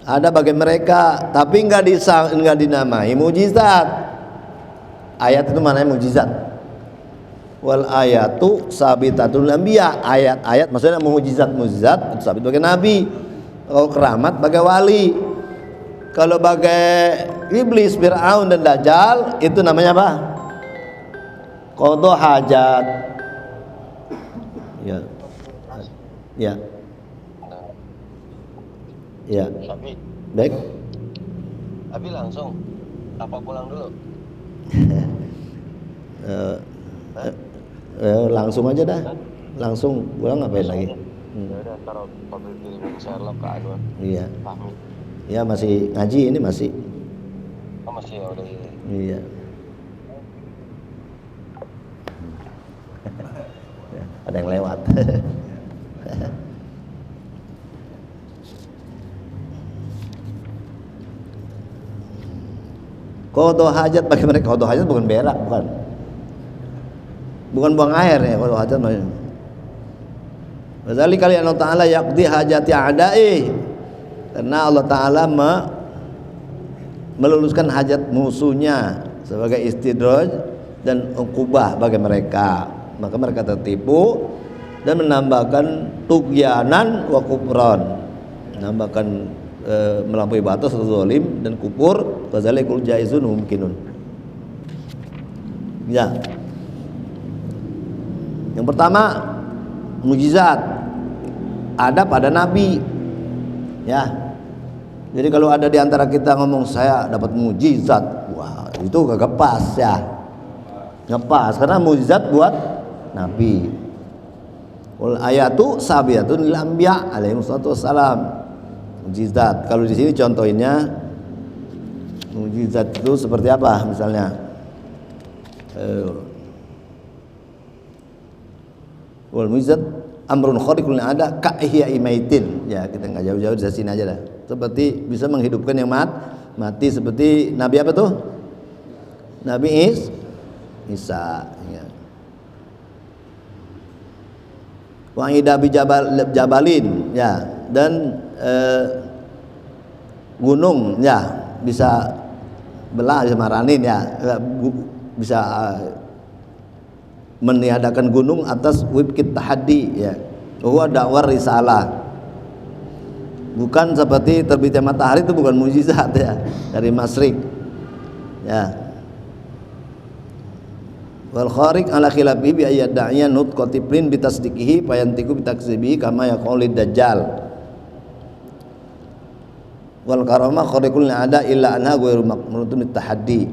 ada bagi mereka tapi enggak dinamai mukjizat. Ayat itu maknanya mukjizat. Wal ayatu sabitatul anbiya. Ayat-ayat maksudnya mukjizat itu sabit bagi nabi. Kalau keramat bagi wali. Kalau bagi iblis, Fir'aun dan Dajjal itu namanya apa? Qada hajat. Ya. Ya. Ya. Baik. Abi langsung apa pulang dulu? Langsung aja dah. Langsung pulang ngapain lagi? Ya udah taruh public film Sherlock ke A2. Iya. Pahmi. Ya masih ngaji ini masih. Oh masih ya udah. Iya. Ada yang lewat. Qada hajat bagi mereka. Qada hajat bukan berak, bukan buang air ya qada hajat. Wadzalika li Allah Ta'ala yaqdi hajati a'da'i. Karena Allah Ta'ala meluluskan hajat musuhnya sebagai istidraj dan uqubah bagi mereka, maka mereka tertipu dan menambahkan tughyanan wa kufran, menambahkan melampaui batas atau zalim dan kufur, fazalikul jaizun mumkinun. Ya. Yang pertama, mukjizat ada pada nabi. Ya. Jadi kalau ada di antara kita ngomong saya dapat mukjizat, wah, itu kagak pas ya. Nggak pas karena mukjizat buat nabi. Wal ayatu sabiyatun lil anbiya alaihi wassalam. Mukjizat. Kalau di sini contohnya mukjizat itu seperti apa? Misalnya wal mukjizat amrun khariqun ada ka ihya'i maitin. Ya, kita enggak jauh-jauh dari sini aja dah. Seperti bisa menghidupkan yang mati seperti nabi apa tuh? Nabi Isa ya. Wa ida bi jabalin ya, dan gunung ya bisa belah sama ranin ya, bisa meniadakan gunung atas wibkit tahaddi ya. Huwa dakwar risalah. Bukan seperti terbitnya matahari, itu bukan mukjizat ya, dari masyrik ya. Wal khariq ala khilafi bi ayat da'iyan nutqatibrin bitasdiqihi fayantiku bitakzibihi kama yaqulid dajjal. Wal karamah khariqul ada illa anha ghairu maqnutun tahaddi.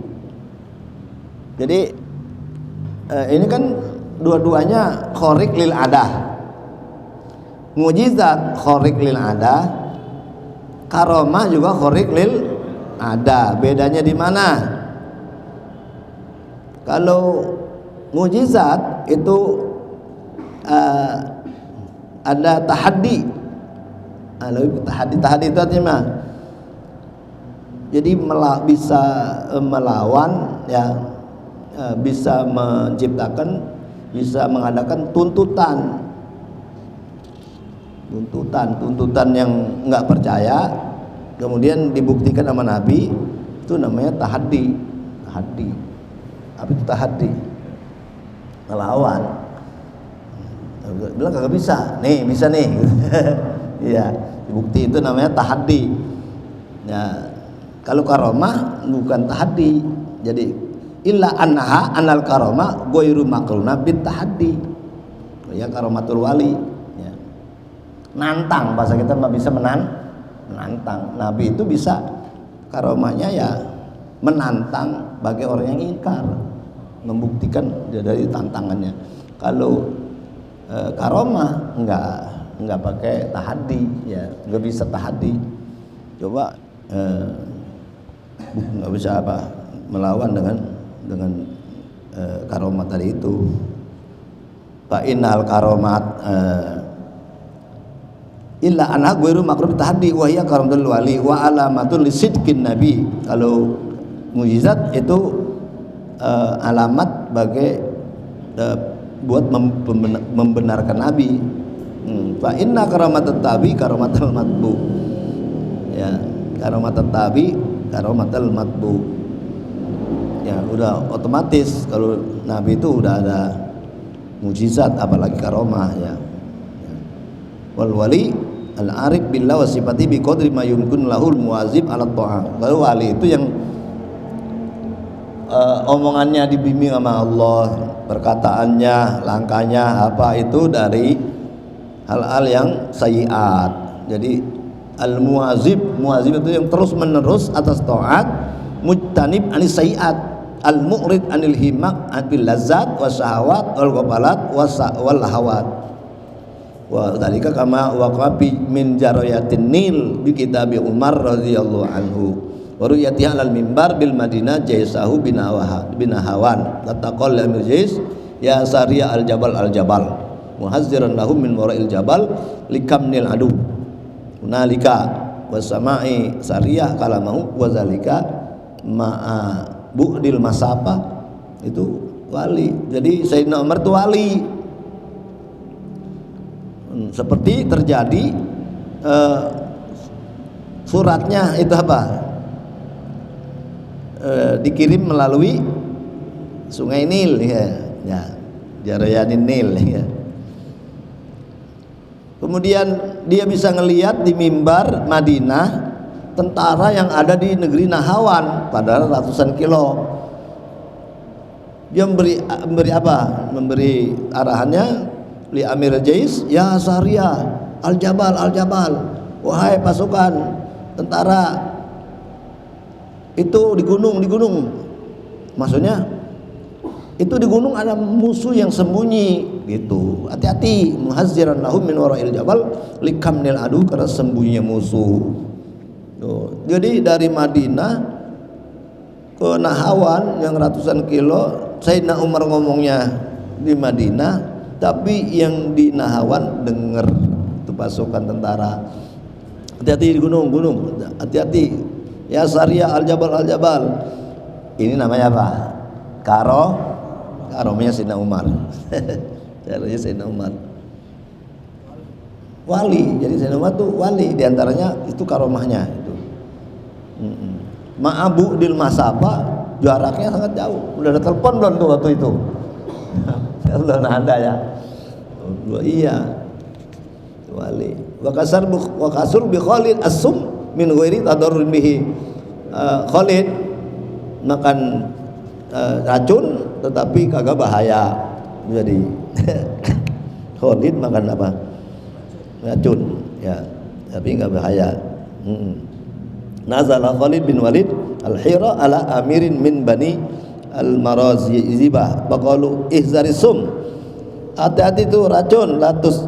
Jadi ini kan dua-duanya khariq lil adah. Mukjizat khariq lil adah, karamah juga khariq lil adah. Bedanya di mana? Kalau mukjizat itu ada tahaddi. Tahaddi itu artinya jadi bisa melawan ya, bisa menciptakan, bisa mengadakan tuntutan yang nggak percaya kemudian dibuktikan sama Nabi, itu namanya tahaddi. Apa itu tahaddi? Melawan. Bilang kagak bisa, nih bisa nih. Iya, bukti itu namanya tahaddi. Ya, kalau karamah bukan tahaddi. Jadi illa annaha anal karamah ghairu maqruna bit tahaddi. Ya, karamatul wali ya. Nantang, bahasa kita bisa menantang. Nabi itu bisa karamahnya ya menantang bagi orang yang ingkar, membuktikan dari tantangannya. Kalau karamah enggak pakai tahaddi ya, enggak bisa tahaddi. Coba enggak bisa melawan dengan karamah tadi itu. Fa innal karamat illa anha ghairu maqrub tahaddi wa hiya karamatul wali wa alamatul lisidqin nabi. Kalau mukjizat itu alamat bagi buat membenarkan nabi. Fa inna karamatat tabi karamatul matbu. Ya, karamatat tabi karamatul matbu. Ya, udah otomatis kalau nabi itu udah ada mukjizat, apalagi karamah ya. Wal wali al arif billah wa sifati bi qadri ma yumkin lahul muwazib ala ta'ah. Kalau wali itu yang omongannya dibimbing sama Allah, perkataannya, langkahnya apa itu dari hal-hal yang sayyiat. Jadi al-muwazib itu yang terus menerus atas taat, mujtanib anis sayyiat, al-mu'rid anil himak bil lazzat wasyahawat wal ghafalat wal hawat. Wa dzalika kama waqafi min jarayatin nil bi kitabi Umar radhiyallahu anhu. Waruyati alal mimbar bil Madinah jaisahu binahawan lataqal lamizis ya sariya al jabal muhazziran lahum min wara'il jabal likamnil adu hunalika wasama'i sariyah kalamahu wa zalika ma'a bu'dil masapa. Itu wali. Jadi Sayyidina Umar itu wali. Seperti terjadi suratnya itu apa? dikirim melalui Sungai Nil ya, Jarayanin Nil ya. Kemudian dia bisa ngelihat di mimbar Madinah tentara yang ada di negeri Nahawan, padahal ratusan kilo. Dia memberi apa? Memberi arahannya li Amir Jais, ya Saria al-Jabal al-Jabal, wahai pasukan tentara itu di gunung. Maksudnya itu di gunung ada musuh yang sembunyi gitu. Hati-hati, muhazziran lahum min wara'il jabal likamnil adu, karena sembunyinya musuh. Tuh. Jadi dari Madinah ke Nahawan yang ratusan kilo, Sayyidina Umar ngomongnya di Madinah, tapi yang di Nahawan dengar itu pasukan tentara. Hati-hati di gunung, hati-hati. Ya Saria al-Jabal al-Jabal. Ini namanya apa? Karomnya Sayyidina Umar. Caranya Sayyidina Umar. Wali. Jadi Sayyidina Umar tuh wali, diantaranya itu karomahnya itu. Ma'abu dil Masapa, jaraknya sangat jauh. Udah ada telepon belum tuh waktu itu? Belum ada ya. Iya. Wali. Wa kasur bi Khalid as-sum min ghairi tadarrun bihi. Khalid makan racun tetapi kagak bahaya. Jadi Khalid makan apa? Racun ya, tapi enggak bahaya. Nazala Khalid bin Walid al-Hira ala amirin min bani al-Marazibah faqalu ihzarisum, hati-hati itu racun, latus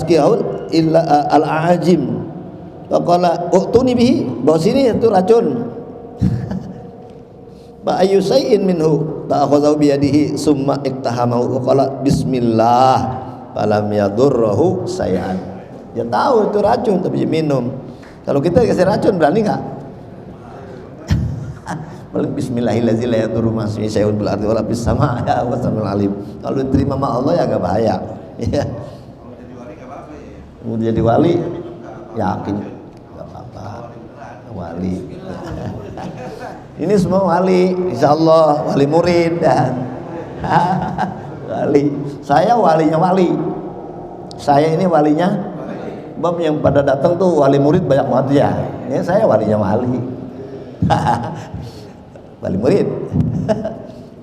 kiaul illa al-ajim, faqala u'tuni bihi, bawa sini itu racun. Fa ayyusai'in minhu ta'khudhu bi yadihi summa iktahamahu qala bismillah falam yadurruhu sayyan. Dia tahu itu racun tapi dia minum. Kalau kita kasih racun berani enggak? Bismillahirrahmanirrahim la yadurru ma ismihi syai'un bil ardi wala fis sama' ya wasamul alim. Kalau diterima sama Allah ya enggak bahaya. Ya. Mau jadi wali yakin enggak apa-apa. Wali. Ini semua wali, insyaallah wali murid dan wali. Saya walinya wali. Saya ini walinya. Bab yang pada datang tuh wali murid banyak banget ya. Ini saya walinya wali. Wali murid.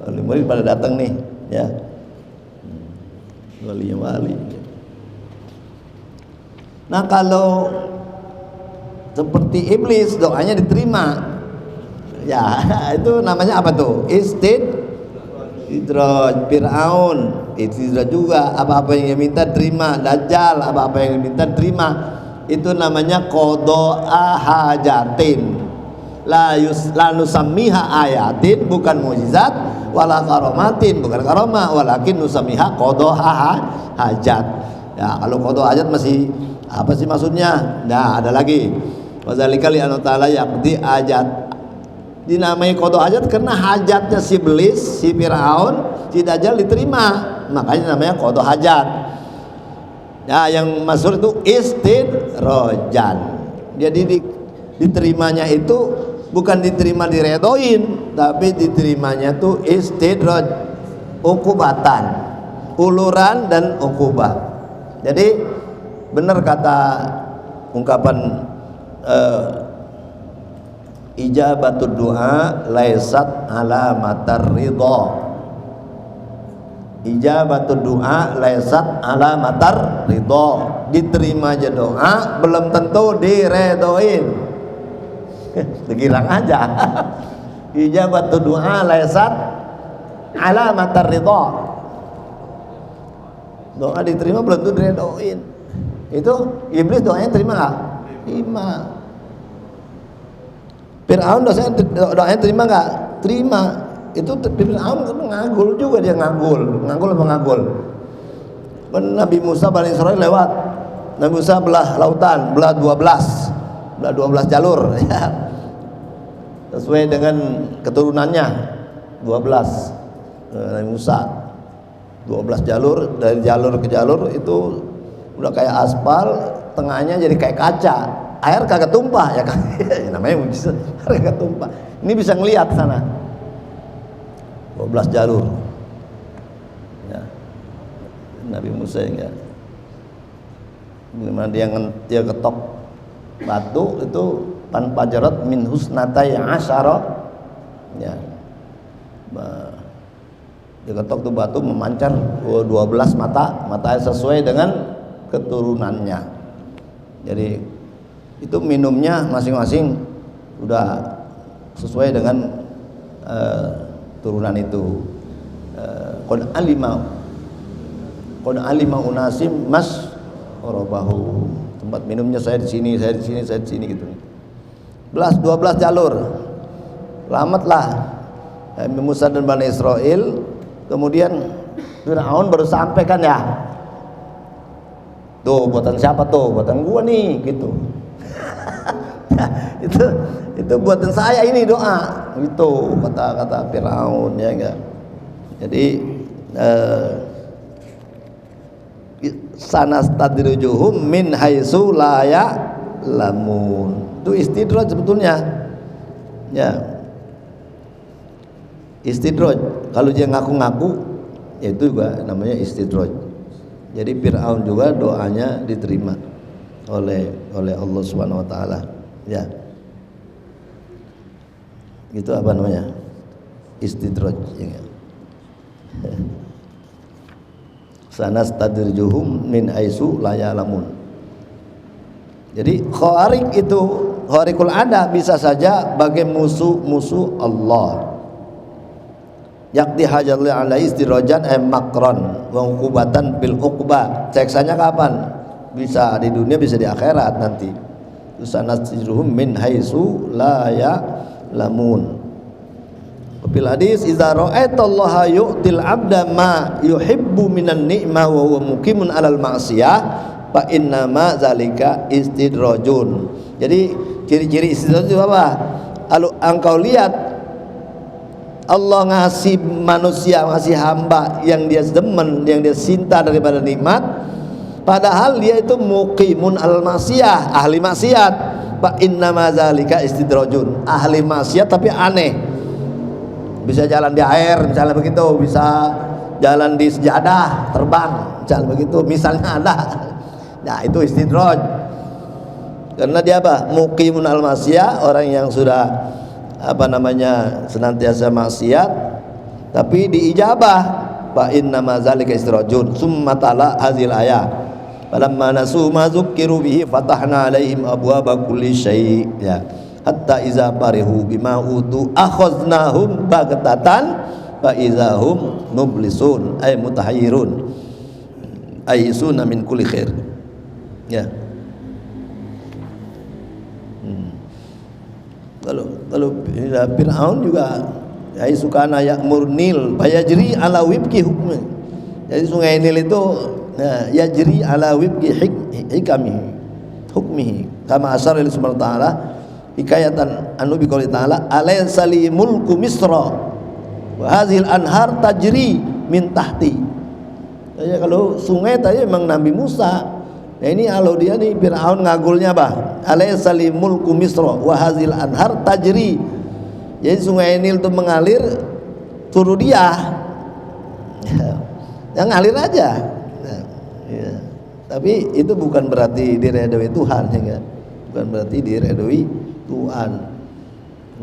Wali murid pada datang nih, ya. Walinya wali. Nah, kalau seperti iblis doanya diterima. Ya, itu namanya apa tuh? Idraj. Fir'aun idraj juga, apa-apa yang dia minta terima. Dajjal, apa-apa yang dia minta terima. Itu namanya qada'a hajatin. La nusammiha ayatin, bukan mukjizat, wala karomatin, bukan karomah, walakin nusammiha qada'a hajat. Ya, kalau qada'a hajat masih apa sih maksudnya? Nah, ada lagi. Wazalika li anna ta'ala yaqdi hajat. Dinamai qada hajat karena hajatnya si iblis, si Firaun, si Dajjal diterima, makanya namanya qada hajat. Ya, yang masyhur itu istidrojan. Jadi diterimanya itu bukan diterima diredoin, tapi diterimanya tuh istidroj, ukubatan, uluran dan ukubah. Jadi benar kata ungkapan ijabatud du'a laisat alamatar ridha. Ijabatud du'a laisat alamatar ridha. Diterima aja doa belum tentu diredoin. Tergilang aja. Ijabatud du'a laisat alamatar ridha. Doa diterima belum tentu diredoin. Itu iblis doanya terima enggak? Terima. Fir'aun doanya terima nggak? Terima. Itu Fir'aun kan ngagul juga, dia ngagul apa ngagul? Nabi Musa Bani Israil lewat. Nabi Musa belah lautan, belah 12 jalur ya. Sesuai dengan keturunannya 12. Nabi Musa 12 jalur, dari jalur ke jalur itu udah kayak aspal, tengahnya jadi kayak kaca. air kagak tumpah ya kan. Namanya mujizat, air kagak tumpah. Ini bisa ngelihat sana 12 jalur ya. Nabi Musa ya, bagaimana dia ketok batu itu panpajarat min husnatai asyara ya. Dia ketok tuh batu memancar 12 mata sesuai dengan keturunannya. Jadi itu minumnya masing-masing udah sesuai dengan turunan itu. Qad alima unasim mas orobahu. Tempat minumnya saya di sini gitu. 12 jalur. Selamatlah Nabi Musa dan Bani Israel. Kemudian Fir'aun baru sampai kan ya. Tuh buatan siapa tuh? Buatan gua nih gitu. itu buatan saya ini doa. Itu kata Fir'aun ya enggak. Jadi sanastadrijuhum min haitsu la ya'lamun. Itu istidraj sebetulnya. Ya. Istidraj. Kalau dia ngaku-ngaku itu juga namanya istidraj. Jadi Fir'aun juga doanya diterima oleh Allah Subhanahu wa taala. Ya. Itu apa namanya? Istidraj ya. Sanastadrijuhum min haitsu la ya'lamun. Jadi khawarik itu, khawarikul ada bisa saja bagi musuh Allah. Yakti hajalli alaihi istirajan makron wa uqubatan bil uqba. Seksanya kapan? Bisa di dunia, bisa di akhirat nanti. Sanastadrijuhum min haitsu la ya'lamun. Fil hadis idza ra'aitallaha yu'til 'abda ma yuhibbu minan ni'ma wa huwa muqimun 'alal ma'siyah fa inna ma zalika istidrajun. Jadi ciri-ciri istidraj itu apa? Kalau engkau lihat Allah ngasih manusia, ngasih hamba yang dia demen, yang dia cinta daripada nikmat, padahal dia itu muqimun 'alal ma'siyah, ahli maksiat. Fa inna ma zalika istidrajun. Ahli maksiat tapi aneh. Bisa jalan di air misalnya begitu, bisa jalan di sejadah, terbang misalnya begitu, misalnya ada. Nah itu istidraj. Karena dia apa? Muqimun al-masiyah, orang yang sudah senantiasa maksiat tapi diijabah. Fa inna ma zalika istidrajun. Summa tala hazil ayat. Falamma nasu ma dzukkiru bihi fatahna alaihim abwaaba kulli syai'. Ya. Hatta iza farihu bima utu akhaznahum baghtatan fa izahum mublisun ay mutahayyirun ay sunna min kulli khair ya. Kalau Fir'aun juga ay sukana ya'mur nil fayajri ala wibki hukmi. Jadi sungai Nil itu yajri ala wibki hikami hukmihi kama asar Allah Subhanahu wa taala hikayatan anu bi qouli ta'ala alaysa li mulku misra wa hadhil anhar tajri min tahti. Ya, kalau sungai tadi memang Nabi Musa. Nah ini kalau dia nih Fir'aun ngagulnya apa? Alaysa li mulku misra wa hadhil anhar tajri. Jadi sungai Nil itu mengalir turu dia. Yang ngalir aja. Nah, ya. Tapi itu bukan berarti diredoi Tuhan ya. Bukan berarti diredoi Tuhan.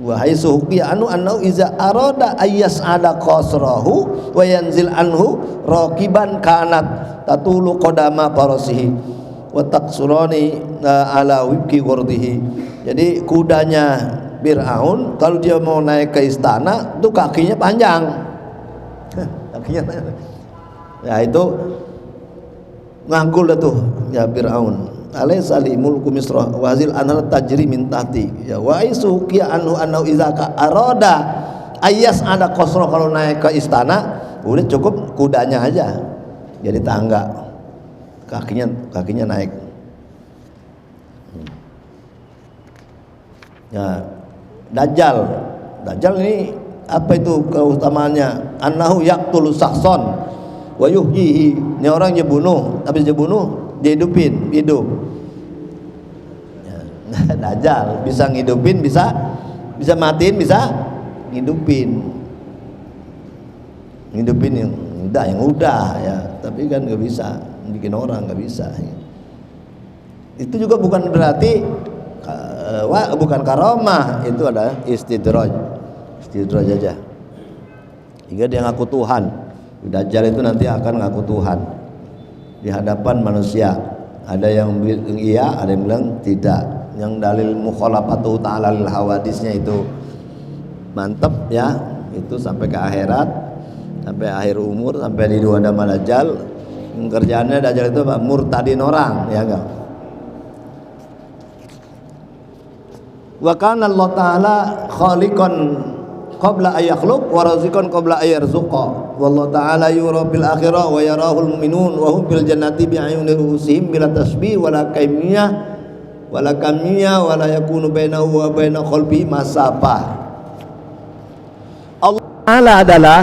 Wa haitsu huqiya anu annau iza arada ayyas ada qasrahu wa yanzil anhu raqiban kanat tatulu qadama farasihi wa taqsurani ala wibki ghurdihi. Jadi kudanya Fir'aun kalau dia mau naik ke istana itu kakinya panjang. Kakinya ya itu ngangkul dah tuh ya Fir'aun. Alaysa li mulku misra wa hazil anhar tajri min tahti ya wa aisu qia anhu annahu iza ka arada ayas ada qasra. Kalau naik ke istana udah cukup kudanya aja jadi tangga, kakinya naik ya. Dajjal ini apa itu keutamaannya? Annahu yaqtulu sakson wa yuhyihi. Ini orang dia bunuh, habis dia bunuh dihidupin, hidup ya. Dajjal bisa ngidupin, bisa matiin, bisa ngidupin yang udah ya, tapi kan nggak bisa bikin orang, nggak bisa ya. Itu juga bukan berarti bukan karomah, itu ada istidraj aja. Hingga dia ngaku Tuhan. Dajjal itu nanti akan ngaku Tuhan di hadapan manusia. Ada yang bilang iya, ada yang bilang tidak. Yang dalil mukhalafatu ta'ala lil hawadisnya itu mantep ya, itu sampai ke akhirat, sampai akhir umur, sampai di dua damal Dajjal. Kerjaannya Dajjal itu murtadin orang, ya enggak? Wa kana Allah Ta'ala khaliqan qabla ayakhluq wa raziqan qabla ayarzuqa. Wallahu ta'ala yura bil akhirah wa yarahul mu'minun wa hum fil jannati bi ayuni ru'usihim bila tasbih wala kaimiyah wala yakunu bainahu wa baina qalbi masafah. Allah Ta'ala adalah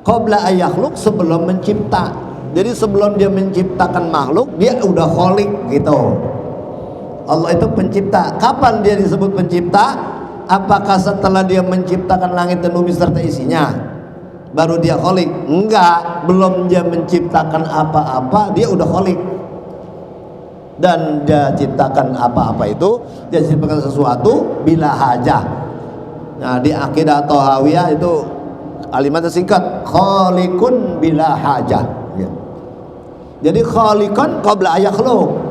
qabla ayakhluq, sebelum mencipta. Jadi sebelum dia menciptakan makhluk, dia udah khaliq gitu. Allah itu pencipta. Kapan dia disebut pencipta? Apakah setelah dia menciptakan langit dan bumi serta isinya baru dia khaliq? Enggak, belum dia menciptakan apa-apa dia udah khaliq. Dan dia ciptakan apa-apa itu, dia ciptakan sesuatu bila hajah. Nah, di akidah Thahawiyah itu kalimatnya singkat, khaliqun bila hajah ya. Jadi khaliqan qabla ayakhluq.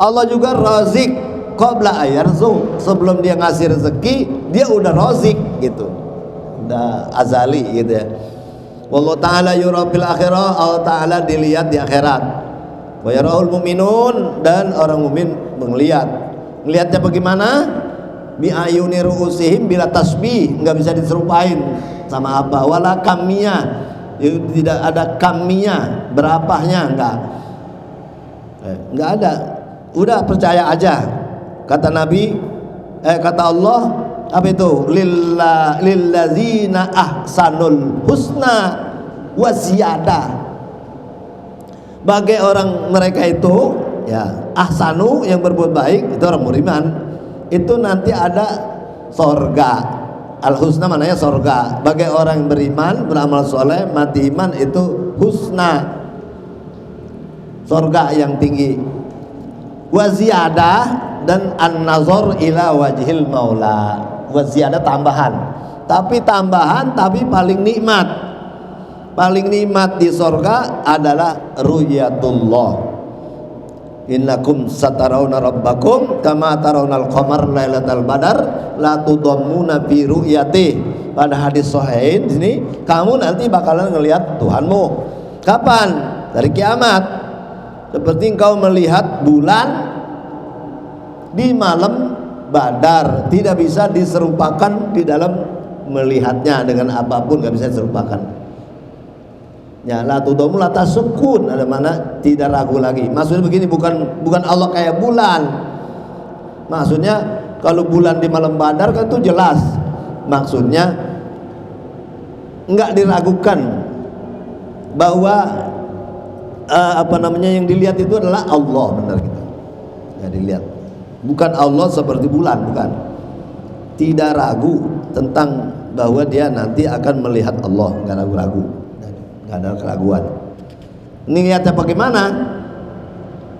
Allah juga razik qabla ayarzuq, sebelum dia ngasih rezeki dia udah razik gitu, udah azali gitu ya. Wallahu ta'ala yura fil akhirah, Allah Ta'ala dilihat di akhirat. Wa yarahul mu'minun, dan orang mukmin melihat. Melihatnya bagaimana? Bi ayuni ru'usihim bila tasbih, enggak bisa diserupain sama apa. Wala kamiyah, tidak ada kamiyah, berapahnya enggak ada. Udah percaya aja. Kata Nabi, kata Allah, apa itu? Lillazina ahsanul husna wa ziyadah. Bagi orang mereka itu ya, ahsanu yang berbuat baik, itu orang beriman, itu nanti ada sorga. Al husna maknanya sorga. Bagi orang yang beriman, beramal soleh, mati iman, itu husna, sorga yang tinggi. Wa ziyadah, dan an-nazar ila wajhil maula. Wa ziyadah tambahan, tapi paling nikmat. Paling nikmat di sorga adalah ru'yatullah. Innakum satarawna rabbakum kama tarawnal qamar lailatal badar la tudammuna fi ru'yatih. Pada hadis sahihain di sini, kamu nanti bakalan ngelihat Tuhanmu. Kapan? Dari kiamat. Seperti engkau melihat bulan di malam Badar, tidak bisa diserupakan di dalam melihatnya dengan apapun, nggak bisa diserupakan. Ya, la tudamu la tasukun, ada mana tidak ragu lagi. Maksudnya begini, bukan Allah kayak bulan. Maksudnya kalau bulan di malam Badar kan itu jelas. Maksudnya nggak diragukan bahwa yang dilihat itu adalah Allah, benar gitu. Nggak dilihat. Bukan Allah seperti bulan, bukan. Tidak ragu tentang bahwa dia nanti akan melihat Allah, nggak ragu-ragu, nggak ada keraguan. Ini lihatnya bagaimana?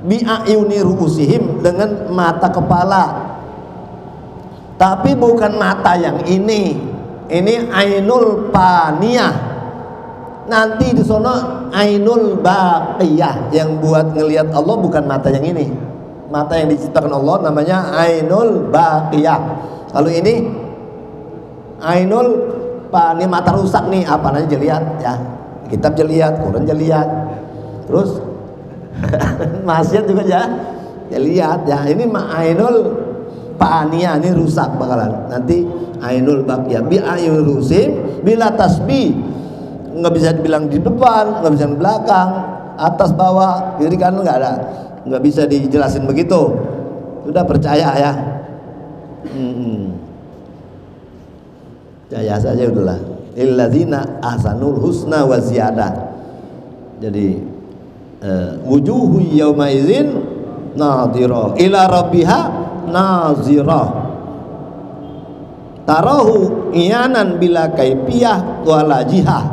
Bi'ayuni ru'usihim, dengan mata kepala. Tapi bukan mata yang ini ainul paniyah. Nanti di sono ainul baqiyah, yang buat ngelihat Allah bukan mata yang ini. Mata yang diciptakan Allah namanya ainul baqiyah. Kalau ini ainul ini mata rusak nih, apa namanya, jeliat ya. Kitab jeliat, Quran jeliat. Terus maksiat juga jeliat ya. Ini ainul paniyah, ini rusak bakalan. Nanti ainul baqiyah bi ayunil rusim bila tasbih. Nggak bisa dibilang di depan, nggak bisa di belakang, atas bawah, kiri kanan, nggak ada, nggak bisa dijelasin begitu. Sudah percaya ya, percaya saja udahlah. Illadzina ahsanul husna wa ziyadah. Jadi wujuhu yauma idzin nadhira ila rabbiha nazira tarahu iyanan bila kaifiyah wala jihah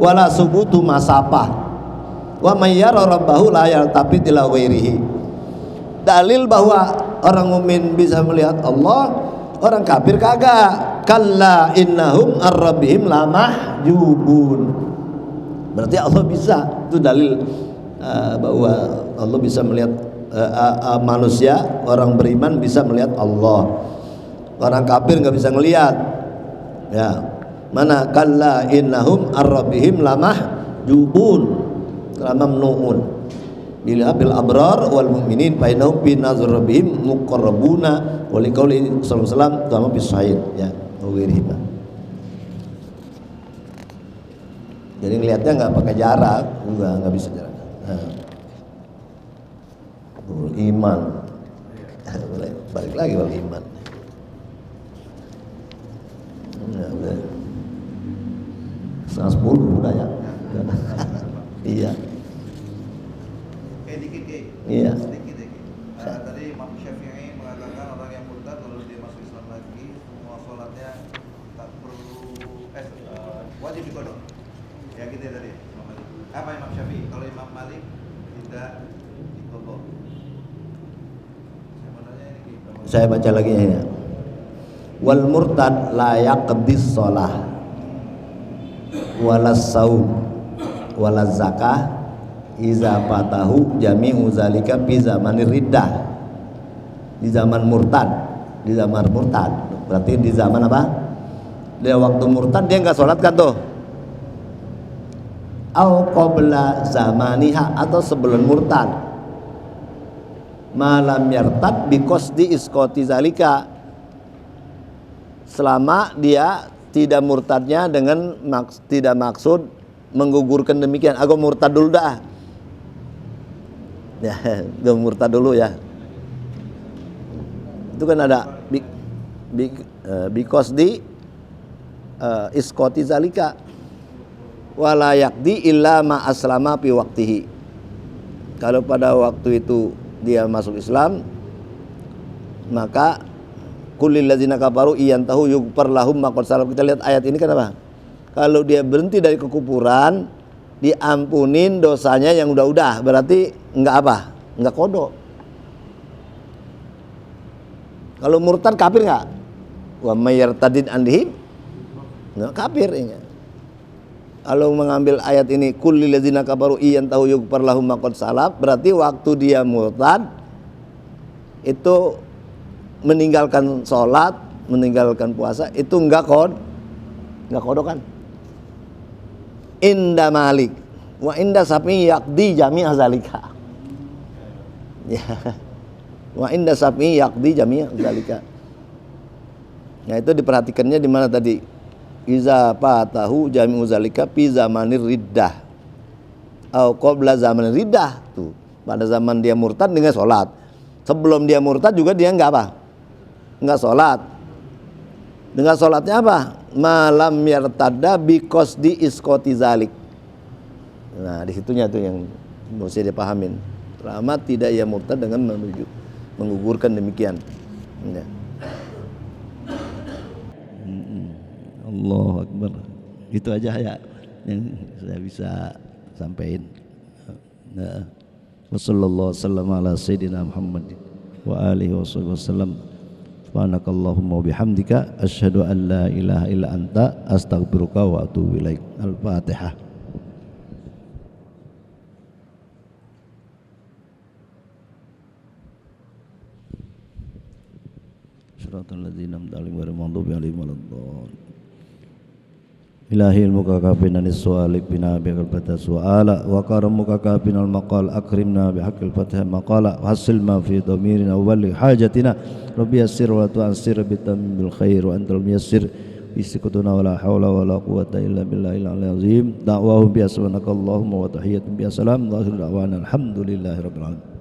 wala subutu masafah wa may yara rabbahu la yaltafit ila ghairihi. Dalil bahwa orang mukmin bisa melihat Allah, orang kafir kagak. Kalla innahum ar-rabbihim lamahjubun. Berarti Allah bisa. Itu dalil bahwa Allah bisa melihat manusia, orang beriman bisa melihat Allah. Orang kafir nggak bisa ngelihat. Ya. Mana kalla innahum ar-rabbihim lamahjubun. Lamamnuun. Bila bil abrar wal mu'minin fa innahum fi nazar rabbihim muqarrabuna wa liqauli sallallahu alaihi wasallam tama fi sahih ya wirihi. Jadi ngelihatnya nggak pakai jarak, nggak bisa jarak. Iman. Balik lagi wal iman. Ya, udah. 10 udah ya. Iya. Iya. Sedikit. Tadi Imam Syafi'i mengatakan orang yang murtad lalu dia masuk Islam lagi, semua sholatnya tak perlu wajib dikodok. Ya gitu ya tadi. Apa Imam Syafi'i? Kalau Imam Malik tidak dikodok. Saya mau nanya ini. Saya baca lagi ya. Wal murtad la yaqdis shalah walas saum walas zakah iza fatahu jami'u zalika fi zamanir riddah. Di zaman murtad, berarti di zaman apa? Dia waktu murtad dia nggak sholat kan tuh? Au qabla zamaniha, atau sebelum murtad. Malam yartad bi qasdi isqati zalika, selama dia tidak murtadnya dengan tidak maksud menggugurkan demikian. Aku murtad dulu dah. Ya, gue murtad dulu ya. Itu kan ada because di iskoti zalika wala yakdi illa ma aslama fi waqtihi. Kalau pada waktu itu dia masuk Islam, maka kulil ladzina kafaru iyantahu yughfar lahum ma qad salaf. Kita lihat ayat ini kan apa? Kalau dia berhenti dari kekufuran, diampunin dosanya yang udah-udah, berarti enggak apa? Enggak kodok. Kalau murtad kafir enggak? Wa may yartadid anhum, enggak kafir ya. Kalau mengambil ayat ini kullil ladzina kafaru iyantahu yughfar lahum ma qad salaf, berarti waktu dia murtad itu meninggalkan sholat, meninggalkan puasa, itu enggak kodok kan? Inda Malik wa inda Syafi'i yaqdi jami'a zalika. Ya. Wa inda Syafi'i yaqdi jami'a zalika. Nah, itu diperhatikannya di mana tadi? Iza fatahu jami'u zalika fi zamanir riddah. Au qabla zamanir riddah. Tuh, pada zaman dia murtad dengan sholat. Sebelum dia murtad juga dia enggak apa? Enggak sholat. Dengan sholatnya apa? Malam yartadda bi qasdi isqati zalik. Nah, disitunya tuh yang mesti dipahamin. Selama tidak ia murtad dengan menggugurkan demikian. Ya. Allahu Akbar. Itu aja ya yang saya bisa sampaikan. Nah, wassallallahu wasallam ala sayyidina Muhammad wa alihi wasallam. Subhanakallahumma bihamdika asyhadu an la ilaha illa anta astaghfiruka wa atubu ilaik. Al-Fatihah. Shiratal ladzina an'amta 'alaihim ghairil maghdubi 'alaihim waladdallin. Ilahi ilmuka kafina nis-su'alik bina bihaqil fatah su'ala wa karamuka kafina al-maqal akrimna bihaqil fatah maqala hasil ma fi dhamirina wa balligh hajatina rabbi yassir wa tu'assir bitamil khair wa antal muyassir bisikutuna wa la hawla wa la quwwata illa billahil azim da'wahum bi asmanakallahumma wa tahiyyatuhum bi assalam wa akhiru da'wana alhamdulillahi rabbil alamin.